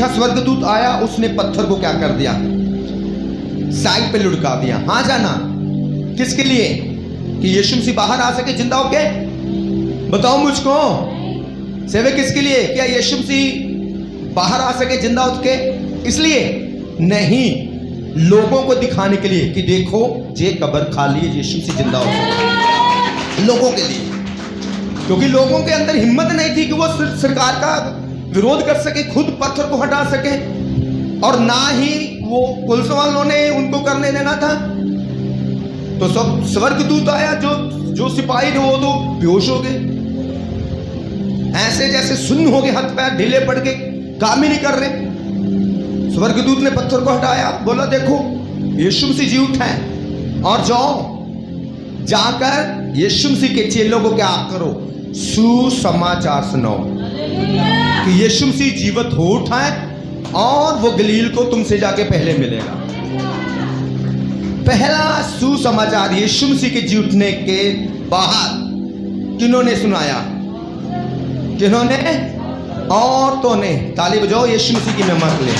स्वर्गदूत आया, उसने पत्थर को क्या कर दिया, साइड पे लुढ़का दिया। हाँ जाना किसके लिए, कि यीशु मसीह बाहर आ सके जिंदा होके? बताओ मुझको, सेवक किसके लिए? क्या यीशु मसीह बाहर आ सके जिंदा होके? इसलिए नहीं, लोगों को दिखाने के लिए कि देखो ये कब्र खाली है, यीशु मसीह जिंदा हो सके, लोगों के लिए। क्योंकि लोगों के अंदर हिम्मत नहीं थी कि वो सरकार का विरोध कर सके, खुद पत्थर को हटा सके, और ना ही वो पुलिस वालों ने उनको करने देना था। तो सब स्वर्गदूत आया, जो सिपाही थे वो तो बेहोश हो गए, ऐसे जैसे सुन्न हो गए, हाथ पैर ढीले पड़ गए, काम ही नहीं कर रहे। स्वर्गदूत ने पत्थर को हटाया, बोला देखो यीशु मसीह जी उठा है, और जाओ जाकर यीशु मसीह के चेलों को क्या करो, सुसमाचार सुनाओ कि यीशु मसीह जीवित हो उठा है और वो गलील को तुमसे जाके पहले मिलेगा। पहला सुसमाचार यीशु मसीह के जी उठने के बाहर किन्होंने सुनाया? किन्होंने? औरतों ने। ताली बजाओ यीशु मसीह की महिमा के लिए।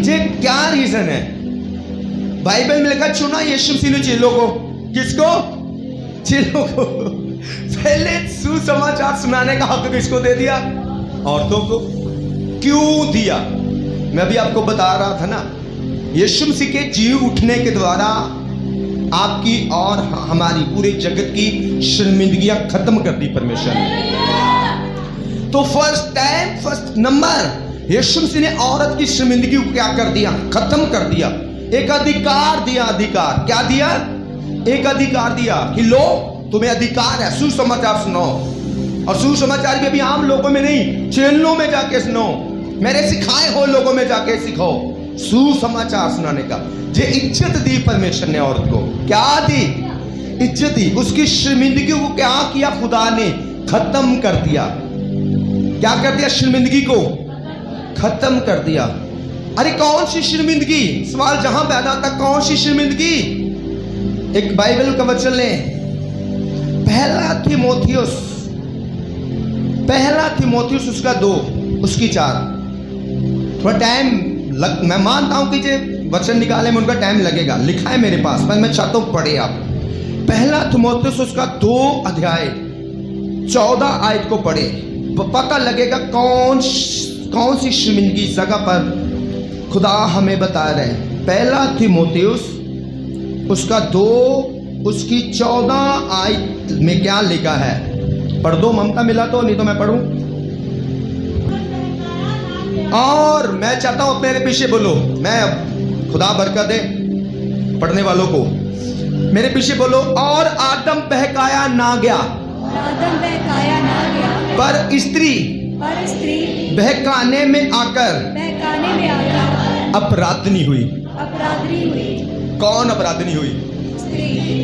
ये क्या रीजन है? बाइबल में लिखा चुना यीशु मसीह ने चेलों को। किसको? चेलों को। पहले सुसमाचार सुनाने का हक किसको दे दिया? औरतों को। क्यों दिया? मैं अभी आपको बता रहा था ना, यीशु मसीह के जी उठने के द्वारा आपकी और हमारी पूरे जगत की शर्मिंदगियां खत्म कर दी परमेश्वर ने। तो फर्स्ट नंबर यीशु मसीह ने औरत की शर्मिंदगी को क्या कर दिया? खत्म कर दिया। एक अधिकार दिया। अधिकार क्या दिया? एक अधिकार दिया कि लो तुम्हें अधिकार है, सुसमाचार सुनो। और सुसमाचार भी अभी आम लोगों में नहीं, चेलों में जाके सुनो, मेरे सिखाए हो लोगों में जाके सिखाओ सुसमाचार सुनाने का। ये इज्जत दी परमेश्वर ने औरत को। क्या दी? इज्जत दी। उसकी शर्मिंदगी को क्या किया? खुदा ने खत्म कर दिया। क्या कर दिया? शर्मिंदगी को खत्म कर दिया। अरे कौन सी शर्मिंदगी? सवाल जहां पैदा होता, कौन सी शर्मिंदगी? एक बाइबल का वचन ले, पहला थिमोथियुस उसका 2 उसकी 4। थोड़ा टाइम मैं मानता हूं कि ये वचन निकालने में उनका टाइम लगेगा, लिखा है मेरे पास, मैं चाहता हूं पढ़े आप। पहला थिमोथियुस उसका 2 अध्याय 14 आयत को पढ़े, पता लगेगा कौन सी शर्मिंदगी जगह पर खुदा हमें बता रहे हैं। पहला थिमोथियुस उसका 2 उसकी 14 आयत में क्या लिखा है? पढ़ दो, ममता मिला तो, नहीं तो मैं पढ़ूं। और मैं चाहता हूं मेरे पीछे बोलो, मैं खुदा बरकत दे पढ़ने वालों को, मेरे पीछे बोलो। और आदम बहकाया ना गया, पर स्त्री बहकाने में आकर अपराधनी हुई। कौन अपराधनी हुई?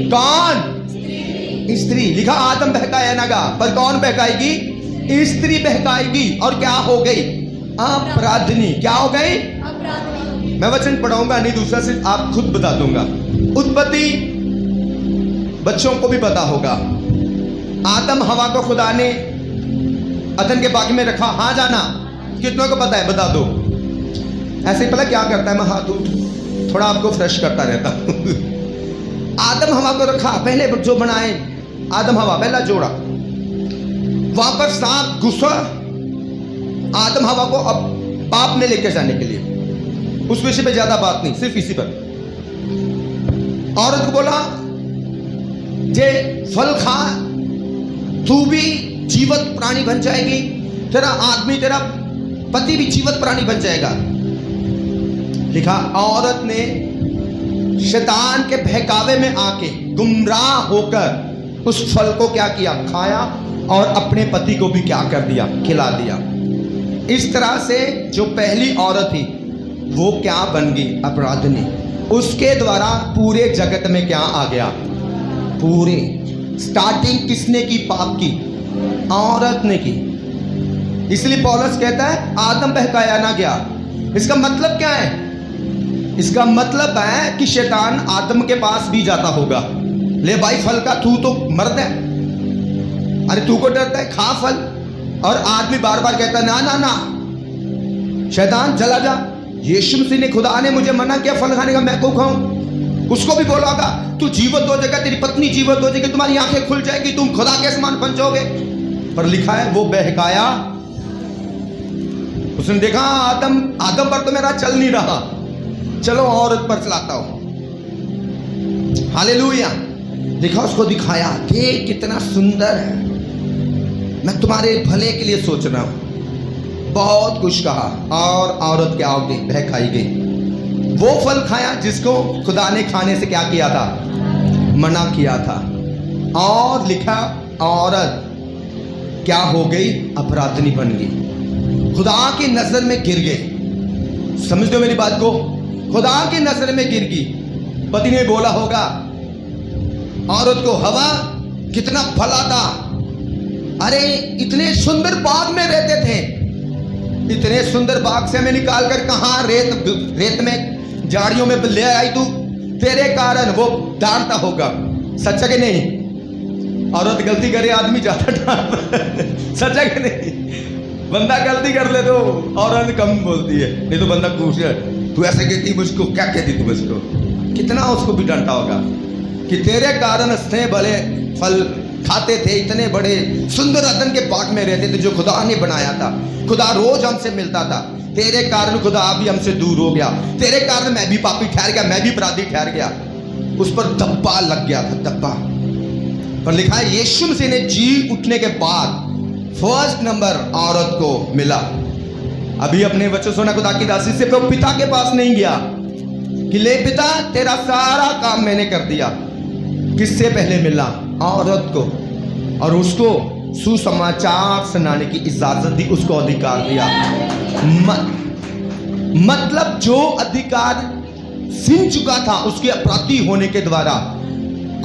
कौन? स्त्री। लिखा आदम बहकाया ना गया, पर कौन बहकाएगी? स्त्री बहकाएगी। और क्या हो गई? अपराधनी। क्या हो गई? अपराधनी। मैं वचन पढ़ाऊंगा नहीं, दूसरा से आप खुद बता दूंगा। उत्पत्ति बच्चों को भी पता होगा। आदम हवा को खुदा ने अदन के बाग में रखा। हाँ जाना कितनों को पता है? बता दो। ऐसे पहले क्या करता है, मैं हाथ थोड़ा आपको फ्रेश करता रहता आदम हवा को रखा, पहले जो बनाए आदम हवा, पहला जोड़ा। वहां पर सांप घुसा आदम हवा को अब पाप में लेकर जाने के लिए। उस विषय पे ज्यादा बात नहीं, सिर्फ इसी पर। औरत को बोला जे फल खा, तू भी जीवित प्राणी बन जाएगी, तेरा आदमी, तेरा पति भी जीवित प्राणी बन जाएगा। लिखा औरत ने शैतान के बहकावे में आके गुमराह होकर उस फल को क्या किया? खाया, और अपने पति को भी क्या कर दिया? खिला दिया। इस तरह से जो पहली औरत थी वो क्या बन गई? अपराधनी। उसके द्वारा पूरे जगत में क्या आ गया? पूरे स्टार्टिंग किसने की? पाप की औरत ने की। इसलिए पौलुस कहता है आदम बहकाया ना गया। इसका मतलब क्या है? इसका मतलब है कि शैतान आदम के पास भी जाता होगा, ले भाई फल का, तू तो मर्द है, अरे तू को डरता है, खा फल। और आदमी बार बार कहता है ना ना ना, शैतान चला जा, यीशु मसीह ने, खुदा ने मुझे मना किया फल खाने का, मैं क्यों खाऊं? उसको भी बोला होगा तू जीवित हो जाएगा, तेरी पत्नी जीवित हो जाएगी, तुम्हारी आंखें खुल जाएगी, तुम खुदा के समान बन जाओगे। पर लिखा है वो बहकाया, उसने देखा आदम पर तो मेरा चल नहीं रहा, चलो औरत पर चलाता हूं। हालेलुया। देखा, उसको दिखाया कि कितना सुंदर है, मैं तुम्हारे भले के लिए सोच रहा हूं। बहुत कुछ कहा और औरत क्या हो गई? बहकाई गई। वो फल खाया जिसको खुदा ने खाने से क्या किया था? मना किया था। और लिखा औरत क्या हो गई? अपराधनी बन गई, खुदा की नजर में गिर गई। समझ लो मेरी बात को, खुदा की नजर में गिर गई। पति ने बोला होगा औरत को, हवा कितना भला था, अरे इतने सुंदर बाग में रहते थे, इतने सुंदर बाग से हमें निकाल कर कहां रेत में झाड़ियों में ले आई तू, तेरे कारण वो डांटता होगा। सच है कि नहीं? औरत गलती करे आदमी ज्यादा डांटता है, सच है कि नहीं? बंदा गलती कर ले तो औरत कम बोलती है, नहीं तो बंदा पूछे तू ऐसे कहती मुझको, क्या कहती तू मुझको, कितना उसको भी डांटा होगा कि तेरे कारण स्नेह भले फल खाते थे, इतने बड़े सुंदर अदन के बाग में रहते थे जो खुदा ने बनाया था, खुदा रोज हमसे मिलता था, तेरे कारण खुदा भी हमसे दूर हो गया, तेरे कारण मैं भी पापी ठहर गया, मैं भी अपराधी ठहर गया। उस पर धब्बा लग गया था, धब्बा। पर लिखा है यीशु मसीह ने जी उठने के बाद फर्स्ट नंबर औरत को मिला। अभी अपने बच्चों सोना खुदा की दासी से तो पिता के पास नहीं गया कि ले पिता तेरा सारा काम मैंने कर दिया। किससे पहले मिला? औरत को, और उसको सुसमाचार सुनाने की इजाजत दी, उसको अधिकार दिया। मतलब जो अधिकार सिन चुका था उसके अपराधी होने के द्वारा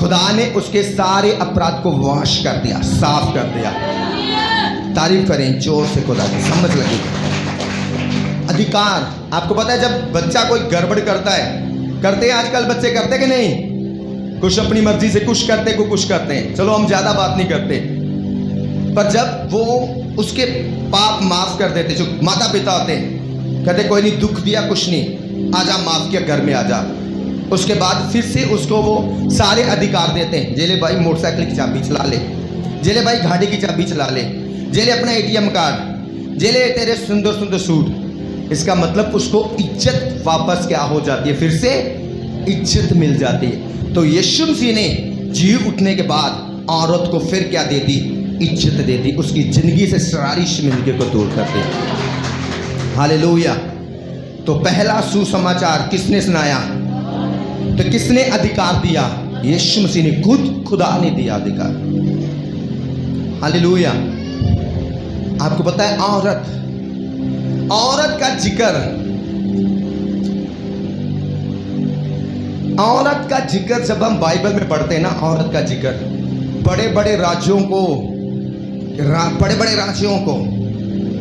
खुदा ने उसके सारे अपराध को वाश कर दिया, साफ कर दिया। तारीफ करें जोर से खुदा की, समझ लगी। अधिकार, आपको पता है जब बच्चा कोई गड़बड़ करता है, करते हैं आजकल बच्चे, करते कि नहीं? कुछ अपनी मर्जी से कुछ करते को कुछ करते हैं, चलो हम ज्यादा बात नहीं करते। पर जब वो उसके पाप माफ कर देते, जो माता पिता होते हैं, कहते कोई नहीं, दुख दिया कुछ नहीं, आजा माफ किया, घर में आजा। उसके बाद फिर से उसको वो सारे अधिकार देते हैं, जेले भाई मोटरसाइकिल की चाबी चला ले, जेले भाई गाड़ी की चाबी चला ले, जेले अपना एटीएम कार्ड, जेले तेरे सुंदर सुंदर सूट। इसका मतलब उसको इज्जत वापस क्या हो जाती है? फिर से इज्जत मिल जाती है। तो यीशु मसीह ने जी उठने के बाद औरत को फिर क्या दे दी? इज्जत दे दी, उसकी जिंदगी से सारी शर्मिंदगी को दूर कर दी। हालेलुया। तो पहला सुसमाचार किसने सुनाया? तो किसने अधिकार दिया? यीशु मसीह ने, खुद खुदा ने दिया अधिकार। हालेलुया। आपको पता है औरत का जिक्र जब हम बाइबल में पढ़ते हैं ना, औरत का जिक्र बड़े बड़े राज्यों को,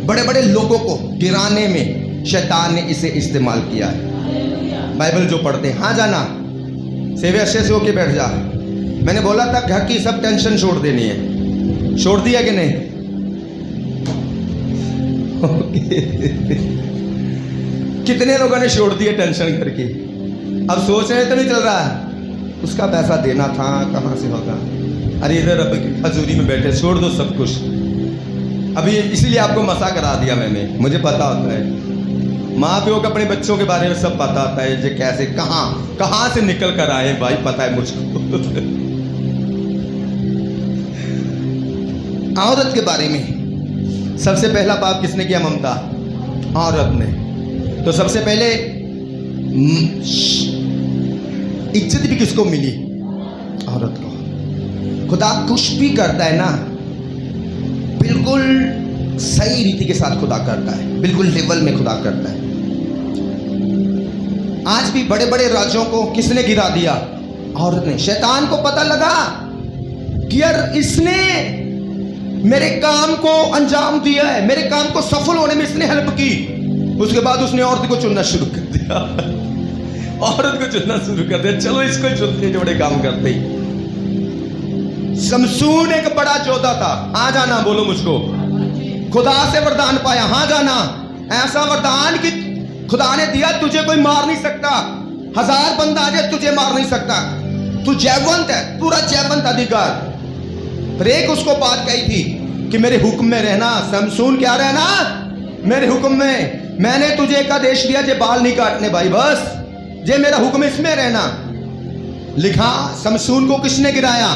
बड़े बड़े लोगों को गिराने में शैतान ने इसे इस्तेमाल किया है। बाइबल जो पढ़ते हैं, हाँ जाना सेवे अच्छे से होके बैठ जा। मैंने बोला था घर की सब टेंशन छोड़ देनी है, छोड़ दिया कि नहीं? कितने लोगों ने छोड़ दिए टेंशन घर की? अब सोच रहे तो नहीं चल रहा है, उसका पैसा देना था, कहां से होगा, अरे इधर अब हजूरी में बैठे, छोड़ दो सब कुछ। अभी इसीलिए आपको मसा करा दिया मैंने, मुझे पता होता है, माँ प्यो को अपने बच्चों के बारे में सब पता होता है, जो कैसे कहां से निकल कर आए, भाई पता है मुझको। औरत के बारे में सबसे पहला पाप किसने किया? ममता, औरत ने। तो सबसे पहले इज्जत भी किसको मिली? औरत को। खुदा कुछ भी करता है ना, बिल्कुल सही रीति के साथ खुदा करता है, बिल्कुल लेवल में खुदा करता है। आज भी बड़े बड़े राज्यों को किसने गिरा दिया? औरत ने। शैतान को पता लगा कि यार इसने मेरे काम को अंजाम दिया है, मेरे काम को सफल होने में इसने हेल्प की। उसके बाद उसने औरत को चुनना शुरू कर दिया, औरत को चुनना शुरू कर दिया, चलो इसको चुनते, जो बड़े काम करते। शमसून एक बड़ा योद्धा था, हाँ जाना, बोलो मुझको। खुदा से वरदान पाया, हाँ जाना। ऐसा वरदान कि खुदा ने दिया, तुझे कोई मार नहीं सकता। 1000 बंदा आ जाए तुझे मार नहीं सकता। तू जयवंत है, पूरा जयवंत अधिकार। पर एक उसको बात कही थी कि मेरे हुक्म में रहना। शमसून क्या रहना? मेरे हुक्म में। मैंने तुझे एक आदेश दिया, जे बाल नहीं काटने भाई, बस जे मेरा हुक्म इसमें रहना। लिखा शमसून को किसने गिराया?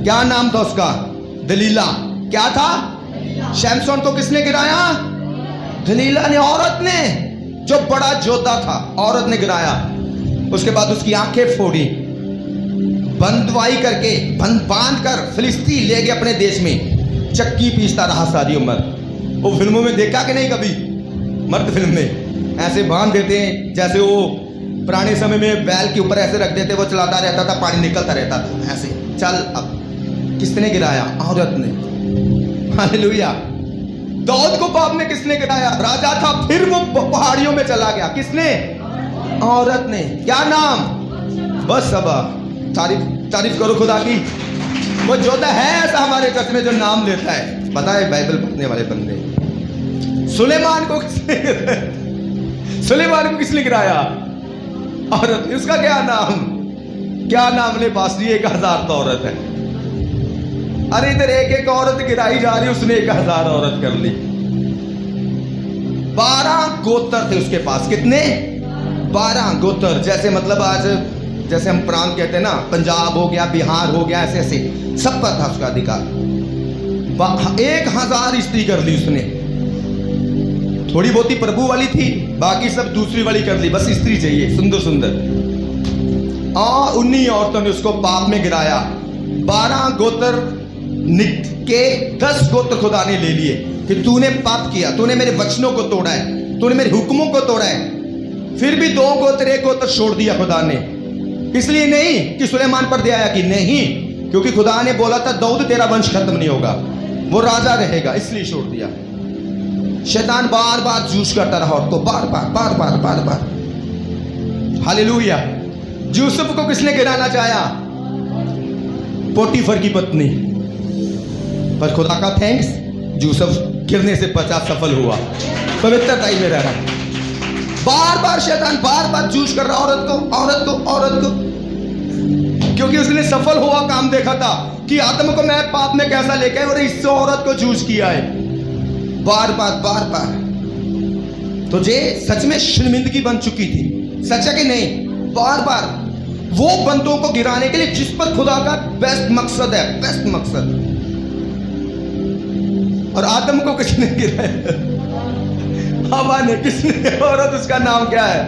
क्या नाम था उसका? दलीला। क्या था? शमसून को किसने गिराया? दलीला ने, औरत ने, जो बड़ा योद्धा था, औरत ने गिराया। उसके बाद उसकी आंखें फोड़ी, बंदवाई करके बांध कर फिलिस्ती ले गए अपने देश में। चक्की पीसता रहा सारी उम्र। वो फिल्मों में देखा कि नहीं कभी? मर्द फिल्म में ऐसे बांध देते हैं, जैसे वो पुराने समय में बैल के ऊपर ऐसे रख देते, वो चलाता रहता था, पानी निकलता रहता था ऐसे। चल, अब किसने गिराया? औरत ने। हालेलुया। दाऊद को बाप ने किसने गिराया? राजा था, फिर वो पहाड़ियों में चला गया। किसने? औरत ने। क्या नाम? बस अब तारीफ करो खुदा की। वो जोधा है ऐसा हमारे चर्च में जो नाम लेता है, पता है बाइबल पढ़ने वाले बंदे। सुलेमान को किसने गिराया? औरत। उसका क्या नाम? क्या नाम ले पास? 1000 तो औरत है। अरे इधर एक औरत गिराई जा रही, उसने 1000 औरत कर ली। 12 गोत्र थे उसके पास। कितने? 12 गोत्र। जैसे मतलब आज जैसे हम प्रांत कहते हैं ना, पंजाब हो गया, बिहार हो गया, ऐसे ऐसे सब पर था उसका अधिकार। 1000 स्त्री कर ली उसने। थोड़ी बहुत ही प्रभु वाली थी, बाकी सब दूसरी वाली कर ली। बस स्त्री चाहिए, सुंदर सुंदर। और 19 औरतों ने उसको पाप में गिराया। 12 गोत्र के 10 गोत्र खुदा ने ले लिए कि तूने पाप किया, तूने मेरे वचनों को तोड़ा है, तूने मेरे हुक्मों को तोड़ा है। फिर भी 2 गोत्र, 1 गोत्र छोड़ दिया खुदा ने। इसलिए नहीं कि सुलेमान पर दया की, नहीं, क्योंकि खुदा ने बोला था दाऊद तेरा वंश खत्म नहीं होगा, वो राजा रहेगा, इसलिए छोड़ दिया। शैतान बार बार जूझ करता रहा और तो बार बार। हालेलुया। यूसुफ को किसने गिराना चाहा? पोटीफर की पत्नी। पर खुदा का थैंक्स, यूसुफ गिरने से बचा, सफल हुआ, पवित्रताई में रहा। बार बार शैतान बार बार जूझ कर रहा औरत को, क्योंकि उसने सफल हुआ काम देखा था कि आदम को मैं पाप में कैसा लेके आया और इससे औरत को जूझ किया है। बार बार तो जे सच में शर्मिंदगी बन चुकी थी। सच है कि नहीं? बार बार वो बंदों को गिराने के लिए जिस पर खुदा का बेस्ट मकसद है, बेस्ट मकसद। और आदम को किसने गिराया? हवा ने। किसने? औरत। उसका नाम क्या है?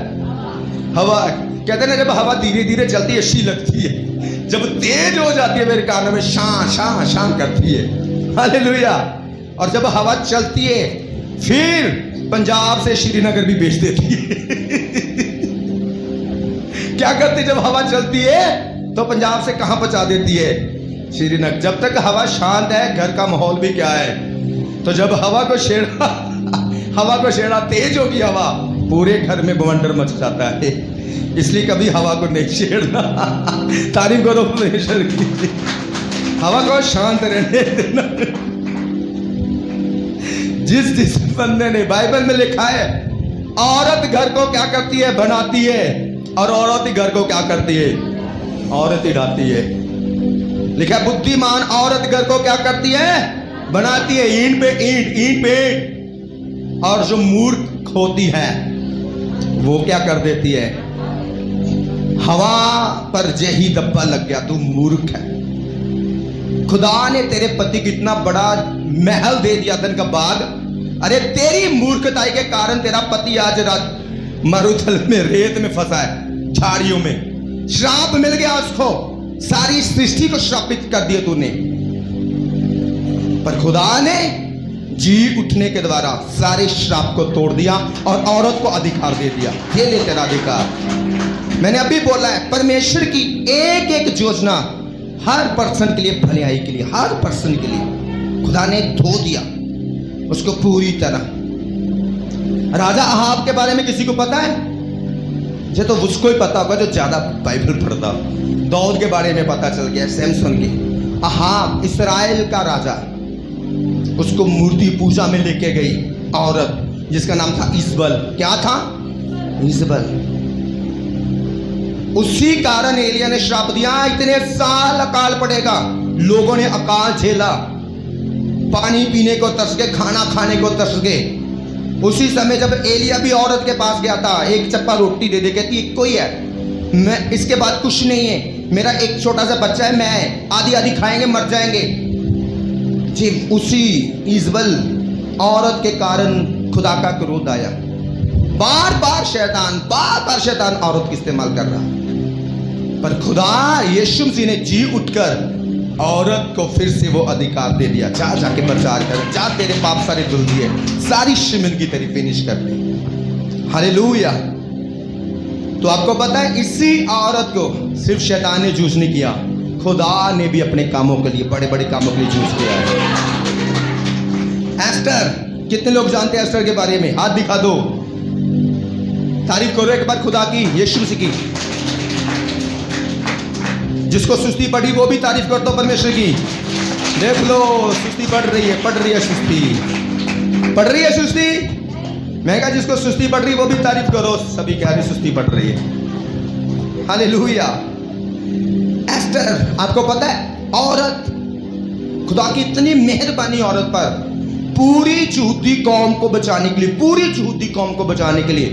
हवा। कहते हैं ना, जब हवा धीरे धीरे चलती है अच्छी लगती है, जब तेज हो जाती है मेरे कानों में शां करती है। हालेलुया। और जब हवा चलती है फिर पंजाब से श्रीनगर भी भेज देती है। क्या करती? जब हवा चलती है तो पंजाब से कहां पहुंचा देती है? श्रीनगर। जब तक हवा शांत है, घर का माहौल भी क्या है। तो जब हवा को छेड़ा तेज होगी हवा, पूरे घर में बवंडर मच जाता है। इसलिए कभी हवा को नहीं छेड़ना। तारीफ करो परमेश्वर की। हवा को शांत रहने देना। जिस बंदे ने, बाइबल में लिखा है, औरत घर को क्या करती है? बनाती है। और औरत ही घर को क्या करती है? औरत ही ढाती है। लिखा, बुद्धिमान औरत घर को क्या करती है? बनाती है। ईंट पे ईंट। और जो मूर्ख होती है वो क्या कर देती है? हवा पर यही दब्बा लग गया, तू मूर्ख है। खुदा ने तेरे पति को इतना बड़ा महल दे दिया, धन का बाग। अरे तेरी मूर्खताई के कारण तेरा पति आज मरुथल में, रेत में फंसा है, झाड़ियों में। श्राप मिल गया उसको, सारी सृष्टि को श्रापित कर दिया तूने। पर खुदा ने जी उठने के द्वारा सारे श्राप को तोड़ दिया और औरत को अधिकार दे दिया। ये ले तेरा अधिकार। मैंने अभी बोला है, परमेश्वर की एक एक योजना हर पर्सन के लिए, भलाई के लिए, हर पर्सन के लिए खुदा ने धो दिया उसको पूरी तरह। राजा अहाब के बारे में किसी को पता है? ये तो उसको ही पता होगा जो ज्यादा बाइबल पढ़ता। दाऊद के बारे में पता चल गया, सैमसन के। अहाब इस्राएल का राजा, उसको मूर्ति पूजा में लेके गई औरत, जिसका नाम था इजबल। क्या था? इजबल। उसी कारण एलिया ने श्राप दिया, इतने साल अकाल पड़ेगा। लोगों ने अकाल झेला, पानी पीने को तरस गए, खाना खाने को तरस गए। उसी समय जब एलिया भी औरत के पास गया था, एक चप्पा रोटी दे दे, कहती एक कोई है, मैं इसके बाद कुछ नहीं है, मेरा एक छोटा सा बच्चा है, मैं आधी आधी खाएंगे मर जाएंगे जी। उसी इजबल औरत के कारण खुदा का क्रोध आया। बार बार शैतान औरत की इस्तेमाल कर रहा, पर खुदा यीशु मसीह ने जी उठकर औरत को फिर से वो अधिकार दे दिया, जा जाके प्रचार कर, जा तेरे पाप सारे धुल दिए, सारी जिंदगी तेरी फिनिश कर दी। हालेलुया। तो आपको पता है, इसी औरत को सिर्फ शैतान ने चूज नहीं किया, खुदा ने भी अपने कामों के लिए, बड़े बड़े कामों के लिए चूज किया है। एस्टर, कितने लोग जानते हैं एस्टर के बारे में? हाथ दिखा दो, तारीफ करो एक बार खुदा की, यीशु मसीह की। जिसको सुस्ती पड़ी वो भी तारीफ कर दो परमेश्वर की। देख लो, सुस्ती पड़ रही है सुस्ती पड़ रही है सुस्ती। मैं कहा जिसको सुस्ती पड़ रही वो भी तारीफ करो, सभी कह रहे सुस्ती पड़ रही है। हालेलुया। एस्टर, आपको पता है, औरत, खुदा की इतनी मेहरबानी औरत पर, पूरी यहूदी कौम को बचाने के लिए, पूरी यहूदी कौम को बचाने के लिए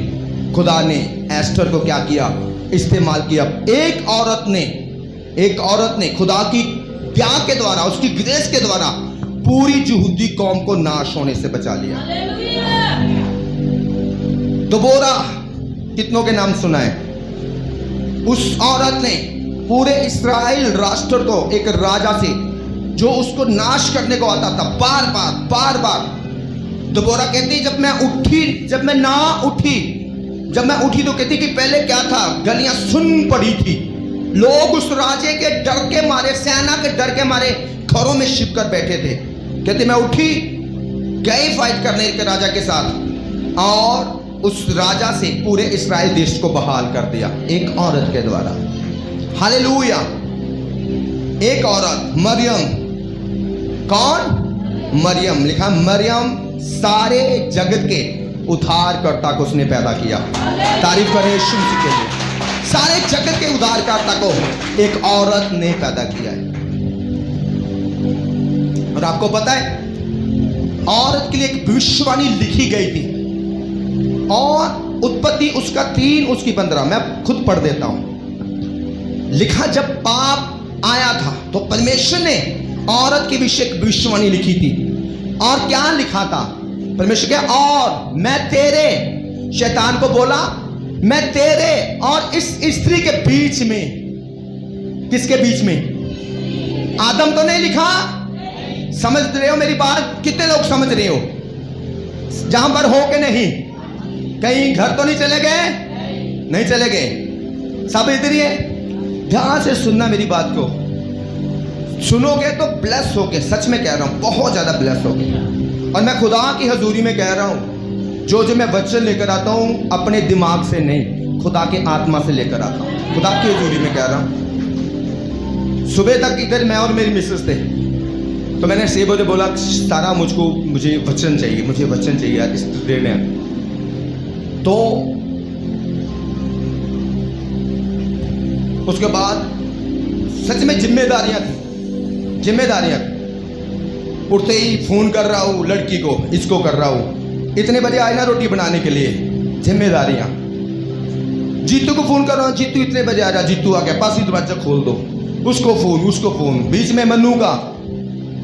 खुदा ने एस्टर को क्या किया? इस्तेमाल किया। एक औरत ने खुदा की प्यार के द्वारा, उसकी ग्रेस के द्वारा पूरी यहूदी कौम को नाश होने से बचा लिया। दबोरा, कितनों के नाम सुना है? उस औरत ने पूरे इस्राएल राष्ट्र को, एक राजा से जो उसको नाश करने को आता था, बार बार दबोरा कहती, जब मैं उठी तो कहती कि पहले क्या था, गलियां सुन पड़ी थी, लोग उस राजे के डर के मारे, सेना के डर के मारे घरों में छिप कर बैठे थे। कहते मैं उठी, गई फाइट करने के राजा के साथ, और उस राजा से पूरे इस्राएल देश को बहाल कर दिया एक औरत के द्वारा। हालेलुया। एक औरत, मरियम। कौन? मरियम। लिखा मरियम सारे जगत के उद्धारकर्ता को उसने पैदा किया। तारीफ करें यीशु मसीह के लिए। सारे जगत के उद्धारकर्ता को एक औरत ने पैदा किया है। और आपको पता है, औरत के लिए एक भविष्यवाणी लिखी गई थी, और उत्पत्ति उसका 3 उसकी 15, मैं खुद पढ़ देता हूं। लिखा, जब पाप आया था तो परमेश्वर ने औरत के विषय एक भविष्यवाणी लिखी थी। और क्या लिखा था? परमेश्वर क्या? और मैं तेरे, शैतान को बोला, मैं तेरे और इस स्त्री के बीच में। किसके बीच में? आदम तो नहीं लिखा? समझ रहे हो मेरी बात? कितने लोग समझ रहे हो? जहां पर हो के नहीं, कहीं घर तो नहीं चले गए? नहीं चले गए, सब इधर ही है। ध्यान से सुनना मेरी बात को, सुनोगे तो ब्लेस होगे, सच में कह रहा हूं, बहुत ज्यादा ब्लेस होगे। और मैं खुदा की हजूरी में कह रहा हूं, जो मैं वचन लेकर आता हूं अपने दिमाग से नहीं, खुदा के आत्मा से लेकर आता हूं, खुदा की हजूरी में कह रहा हूं। सुबह तक इधर मैं और मेरी मिसेस थे, तो मैंने सेबो से बोला, सारा मुझे वचन चाहिए यार इस देने। तो उसके बाद सच में जिम्मेदारियां थी। उठते ही फोन कर रहा हूं लड़की को, इसको कर रहा हूं, इतने बजे आए ना रोटी बनाने के लिए, जिम्मेदारियां। जीतू को फोन कर रहा हूं, जीतू इतने बजे आ जा, जीतू आ गया, पास ही दरवाजा खोल दो, उसको फोन। बीच में मन्नू का,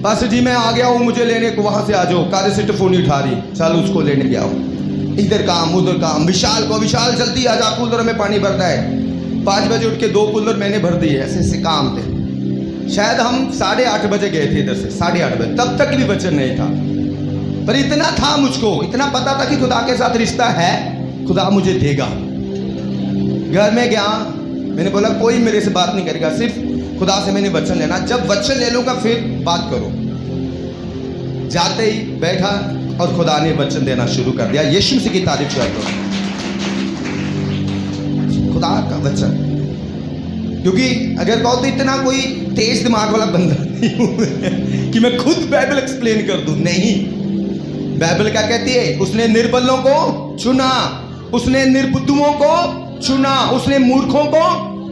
पास जी मैं आ गया हूं, मुझे लेने को, वहां से आ जाओ, कार्य से फोन नहीं उठा रही, चल उसको लेने गया हूं। इधर काम उधर काम। विशाल जल्दी आ जा, कूलर में पानी भरना है। 5 बजे उठ के 2 कूलर मैंने भर दिए, ऐसे काम थे। शायद हम 8:30 बजे गए थे इधर से, 8:30 बजे, तब तक भी वचन नहीं था। पर इतना था मुझको, इतना पता था कि खुदा के साथ रिश्ता है, खुदा मुझे देगा। घर में गया, मैंने बोला कोई मेरे से बात नहीं करेगा, सिर्फ खुदा से मैंने वचन लेना, जब वचन ले लूंगा फिर बात करो। जाते ही बैठा और खुदा ने वचन देना शुरू कर दिया। यीशु मसीह की तारीफ कर दो, खुदा का वचन। क्योंकि अगर कहो तो इतना कोई तेज दिमाग वाला बंदा नहीं हूं कि मैं खुद बाइबल एक्सप्लेन कर दूं, नहीं। बाइबल क्या कहती है? उसने निर्बलों को चुना, उसने निर्बुद्धुओं को चुना, उसने मूर्खों को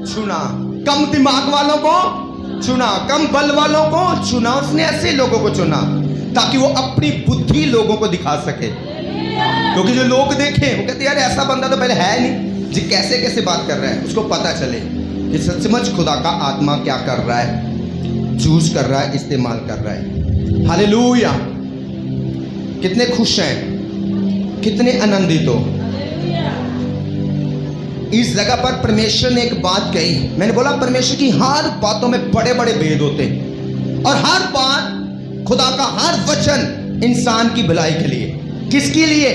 चुना, कम दिमाग वालों को चुना, कम बल वालों को चुना। उसने ऐसे लोगों को चुना ताकि वो अपनी बुद्धि लोगों को दिखा सके। क्योंकि जो लोग देखें वो कहते यार ऐसा बंदा तो पहले है नहीं जी, कैसे कैसे बात कर रहा है। उसको पता चले कि सचमुच खुदा का आत्मा क्या कर रहा है, चूज कर रहा है, इस्तेमाल कर रहा है। हालेलुया। कितने खुश हैं, कितने आनंदित हो। इस जगह पर परमेश्वर ने एक बात कही। मैंने बोला परमेश्वर की हर बातों में बड़े बड़े भेद होते हैं और हर बात, खुदा का हर वचन इंसान की भलाई के लिए। किसके लिए?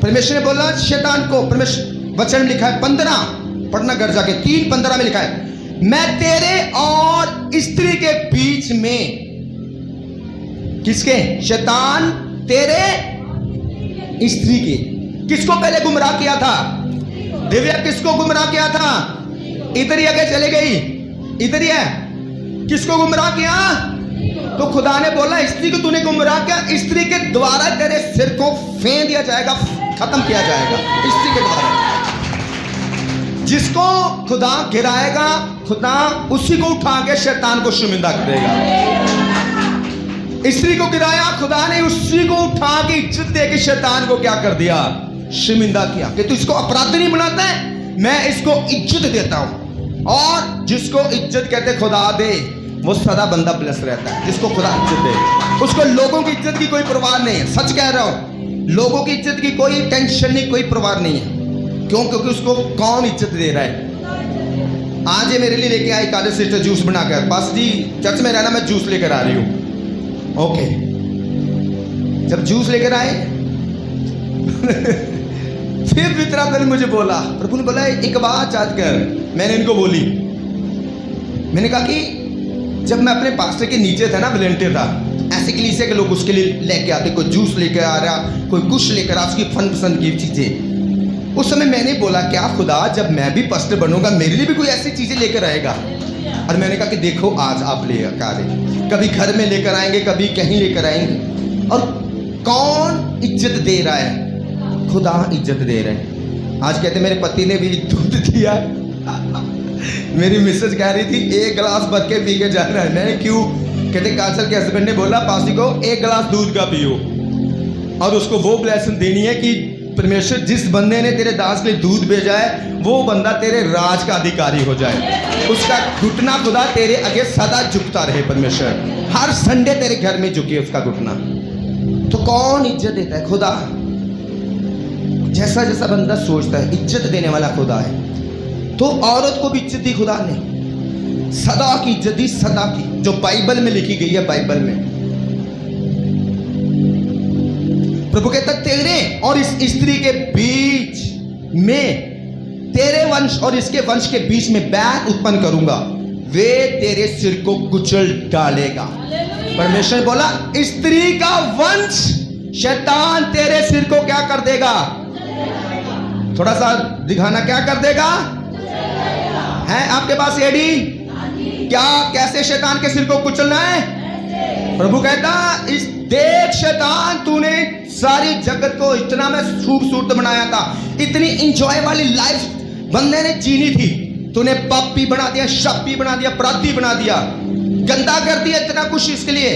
परमेश्वर ने बोला शैतान को। परमेश्वर वचन लिखा है 15, पढ़ना घर जाके, 3:15 में लिखा है, मैं तेरे और स्त्री के बीच में। किसके? शैतान तेरे स्त्री के। किसको पहले गुमराह किया था? दिव्या किसको गुमराह किया था? इधर ही आगे चले गई, इधर ही है। किसको गुमराह किया? तो खुदा ने बोला स्त्री को तूने गुमराह किया, स्त्री के द्वारा तेरे सिर को फेंक दिया जाएगा, खत्म किया जाएगा स्त्री के द्वारा। जिसको खुदा गिराएगा, खुदा उसी को उठा के शैतान को शर्मिंदा करेगा। स्त्री को गिराया, खुदा ने उसी को उठा के इज्जत दे के शैतान को क्या कर दिया? शर्मिंदा किया कि तू इसको अपराधी नहीं बनाता है, मैं इसको इज्जत देता हूं। और जिसको इज्जत कहते खुदा दे, वो सदा बंदा ब्लेस रहता है। जिसको खुदा इज्जत दे, उसको लोगों की इज्जत की कोई परवाह नहीं है। सच कह रहा हूं, लोगों की इज्जत की कोई टेंशन नहीं, कोई परवाह नहीं है। क्यों? क्योंकि उसको कौन इज्जत दे रहा है। आज ये मेरे लिए लेके आई काले सिस्टर जूस बनाकर, बस जी चर्च में रहना, मैं जूस लेकर आ रही हूं। ओके, जब जूस लेकर आए फिर वितराग ने मुझे बोला, प्रभु ने बोला एक बात याद कर। मैंने इनको बोली, मैंने कहा कि जब मैं अपने पास्टर के नीचे था ना, वॉलंटियर था, ऐसे कलीसिया के लोग उसके लिए लेके आते, कोई जूस लेकर आ रहा, कोई कुछ लेकर आ, उसकी फन पसंद की चीजें। उस समय मैंने बोला क्या खुदा जब मैं भी पास्टर बनूंगा मेरे लिए भी कोई ऐसी चीजें लेकर आएगा। और मैंने कहा कि देखो आज आप लेकर आ रहे, कभी घर में लेकर आएंगे, कभी कहीं लेकर आएंगे। और कौन इज्जत दे रहा है? खुदा इज्जत दे रहे हैं। आज कहते मेरे पति ने भी दूध दिया। मेरी मिसेज कह रही थी 1 गिलास भर के पी के जाना है। मैंने क्यों? कहते काजल के हस्बैंड ने बोला पासी को 1 गिलास दूध का पियो और उसको वो ब्लेसिंग देनी है कि परमेश्वर जिस बंदे ने तेरे दास के लिए दूध भेजा है वो बंदा तेरे राज का अधिकारी हो जाए। उसका घुटना खुदा तेरे आगे सदा झुकता रहे। परमेश्वर हर संडे तेरे घर में झुके उसका घुटना। तो कौन इज्जत देता है? खुदा। जैसा जैसा बंदा सोचता है, इज्जत देने वाला खुदा है। तो औरत को भी इज्जत दी खुदा ने, सदा की इज्जत दी, सदा की, जो बाइबल में लिखी गई है। बाइबल में प्रभु कहता तेरे और इस स्त्री के बीच में, तेरे वंश और इसके वंश के बीच में बैर उत्पन्न करूंगा, वे तेरे सिर को कुचल डालेगा। परमेश्वर ने बोला स्त्री का वंश, शैतान तेरे सिर को क्या कर देगा? थोड़ा सा दिखाना, क्या कर देगा? है आपके पास एडी? क्या कैसे शैतान के सिर को कुचलना है? प्रभु कहता इस देख शैतान, तूने सारी जगत को इतना मैं खूबसूरत बनाया था, इतनी इंजॉय वाली लाइफ बंदे ने जीनी थी, तूने पापी बना दिया, शापी बना दिया, अपराधी बना दिया, गंदा कर दिया। इतना कुछ इसके लिए,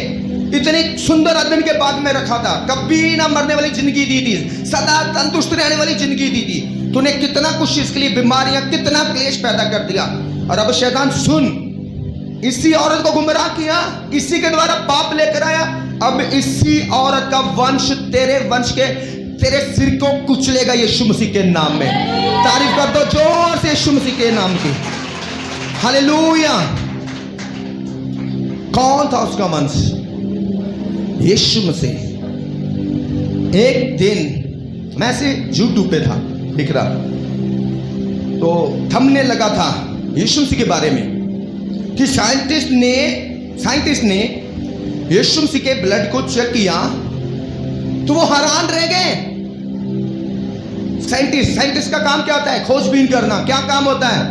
इतनी सुंदर अदन के बाद में रखा था, कभी ना मरने वाली जिंदगी दी थी, सदा तंदुरुस्त रहने वाली जिंदगी दी थी। तूने कितना कुछ इसके लिए, बीमारियां, कितना क्लेश पैदा कर दिया। और अब शैतान सुन, इसी औरत को गुमराह किया, इसी के द्वारा पाप लेकर आया। अब इसी औरत का वंश, तेरे वंश के, तेरे सिर को कुचलेगा यीशु मसीह के नाम में। तारीफ कर दो जोर से यीशु मसीह के नाम की। हालेलुया। कौन था उसका वंश? यीशु मसीह। एक दिन मैं से यूट्यूब पे था दिख रहा, तो थंबनेल लगा था यीशु मसीह के बारे में कि साइंटिस्ट ने यीशु मसीह के ब्लड को चेक किया तो वो हैरान रह गए। साइंटिस्ट का काम क्या होता है? खोजबीन करना। क्या काम होता है?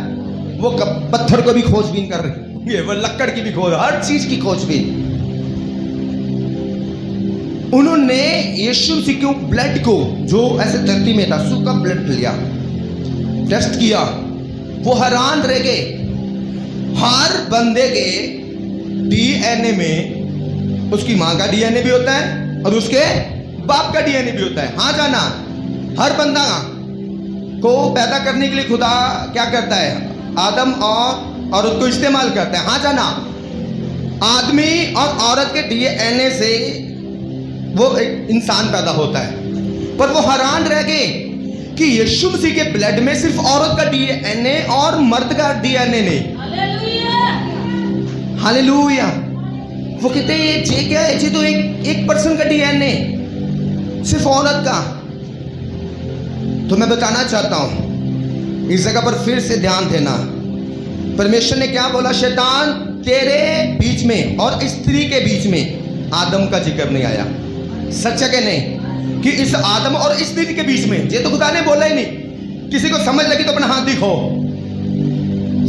वो पत्थर को भी खोजबीन कर रहे हैं, वो लक्कड़ की भी खोज, हर चीज की खोजबीन। उन्होंने यीशु मसीह के ब्लड को, जो ऐसे धरती में था, सूखा ब्लड लिया, टेस्ट किया, वो हैरान रह गए। हर बंदे के डीएनए में उसकी मां का डीएनए भी होता है और उसके बाप का डीएनए भी होता है। हाँ जाना, हर बंदा को पैदा करने के लिए खुदा क्या करता है? आदम और औरत को इस्तेमाल करता है। हाँ जाना, आदमी और औरत के डीएनए से वो एक इंसान पैदा होता है। पर वो हैरान रह गए कि यीशु मसीह के ब्लड में सिर्फ औरत का डीएनए और मर्द का डीएनए नहीं। हालेलुया। वो कहते हैं ये क्या है? ये तो एक पर्सन का डीएनए, सिर्फ औरत का। तो मैं बताना चाहता हूं, इस जगह पर फिर से ध्यान देना। परमेश्वर ने क्या बोला? शैतान तेरे बीच में और स्त्री के बीच में आदम का जिक्र नहीं आया। सच है कि नहीं? कि इस आदम और स्त्री के बीच में, ये तो खुदा ने बोला ही नहीं। किसी को समझ लगी तो अपना हाथ दिखो।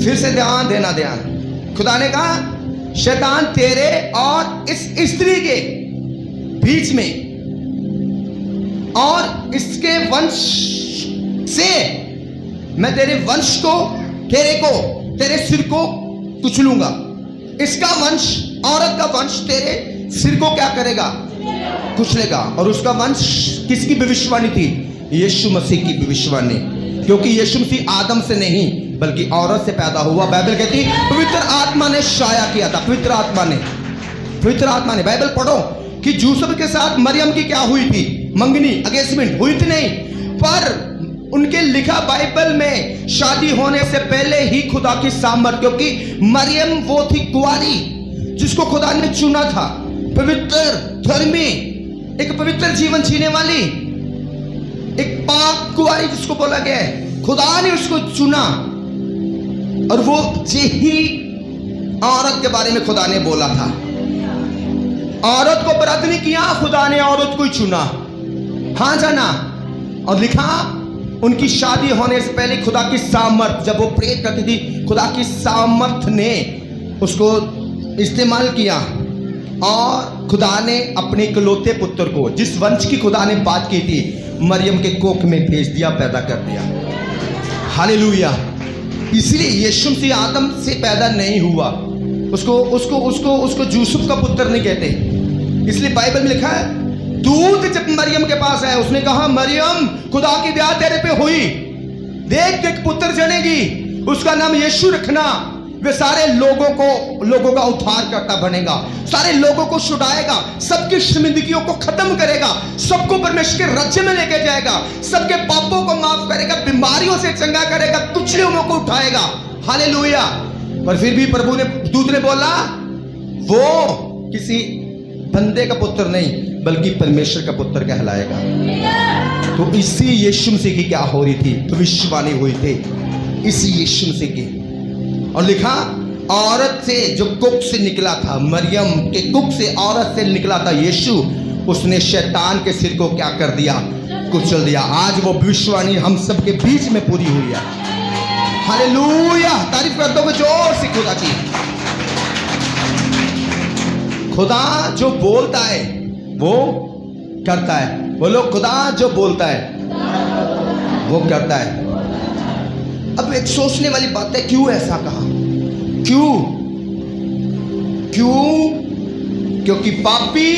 फिर से ध्यान देना, ध्यान। खुदा ने कहा शैतान तेरे और इस स्त्री के बीच में और इसके वंश से मैं तेरे वंश को, तेरे सिर को कुचलूंगा। इसका वंश, औरत का वंश तेरे सिर को क्या करेगा? कुचलेगा। और उसका वंश किसकी भविष्यवाणी थी? यीशु मसीह की भविष्यवाणी। क्योंकि यीशु मसीह आदम से नहीं बल्कि औरत से पैदा हुआ। बाइबल कहती पवित्र आत्मा ने शाया किया था। पवित्र आत्मा ने बाइबल पढ़ो कि यूसुफ के साथ मरियम की क्या हुई थी? मंगनी, एंगेजमेंट हुई थी नहीं, पर उनके लिखा बाइबल में शादी होने से पहले ही खुदा की सामर्थ, क्योंकि मरियम वो थी कुंवारी जिसको खुदा ने चुना था, पवित्र, धर्मी, एक पवित्र जीवन जीने वाली, एक पाक कुंवारी जिसको बोला गया है। खुदा ने उसको चुना और वो यही औरत के बारे में खुदा ने बोला था। औरत को अपराध नहीं किया, खुदा ने औरत को ही चुना। हाँ जाना, और लिखा उनकी शादी होने से पहले खुदा की सामर्थ, जब वो प्रे करती थी, खुदा की सामर्थ ने उसको इस्तेमाल किया और खुदा ने अपने इकलौते पुत्र को, जिस वंश की खुदा ने बात की थी, मरियम के कोख में भेज दिया, पैदा कर दिया। हालेलुया। इसलिए यीशु मसीह आदम से पैदा नहीं हुआ। उसको यूसुफ का पुत्र नहीं कहते। इसलिए बाइबल में लिखा है, दूत जब मरियम के पास आया, उसने कहा मरियम खुदा की दया तेरे पे हुई, देख एक पुत्र जनेगी, उसका नाम यीशु रखना। वे सारे लोगों का उद्धार करता बनेगा, सारे लोगों को छुड़ाएगा, सबकी शर्मिंदगियों को खत्म करेगा, सबको परमेश्वर के राज्य में लेके जाएगा, सबके पापों को माफ करेगा, बीमारियों से चंगा करेगा, कुचले हुओं को उठाएगा। हालेलुया। पर फिर भी प्रभु ने, दूत ने बोला वो किसी बंदे का पुत्र नहीं बल्कि परमेश्वर का पुत्र कहलाएगा। तो इसी यीशु मसीह की क्या हो रही थी? भविष्यवाणी हुई थी इसी यीशु मसीह की। और लिखा औरत से जो कुख से निकला था, मरियम के कुख से, औरत से निकला था यीशु, उसने शैतान के सिर को क्या कर दिया? कुचल दिया। आज वो भविष्यवाणी हम सब के बीच में पूरी हुई है। हालेलुया। तारीफ कर दो जोर से खुदा की। खुदा जो बोलता है वो करता है। बोलो, खुदा जो बोलता है वो करता है। अब एक सोचने वाली बात है, क्यों ऐसा कहा? क्यों? क्योंकि पापी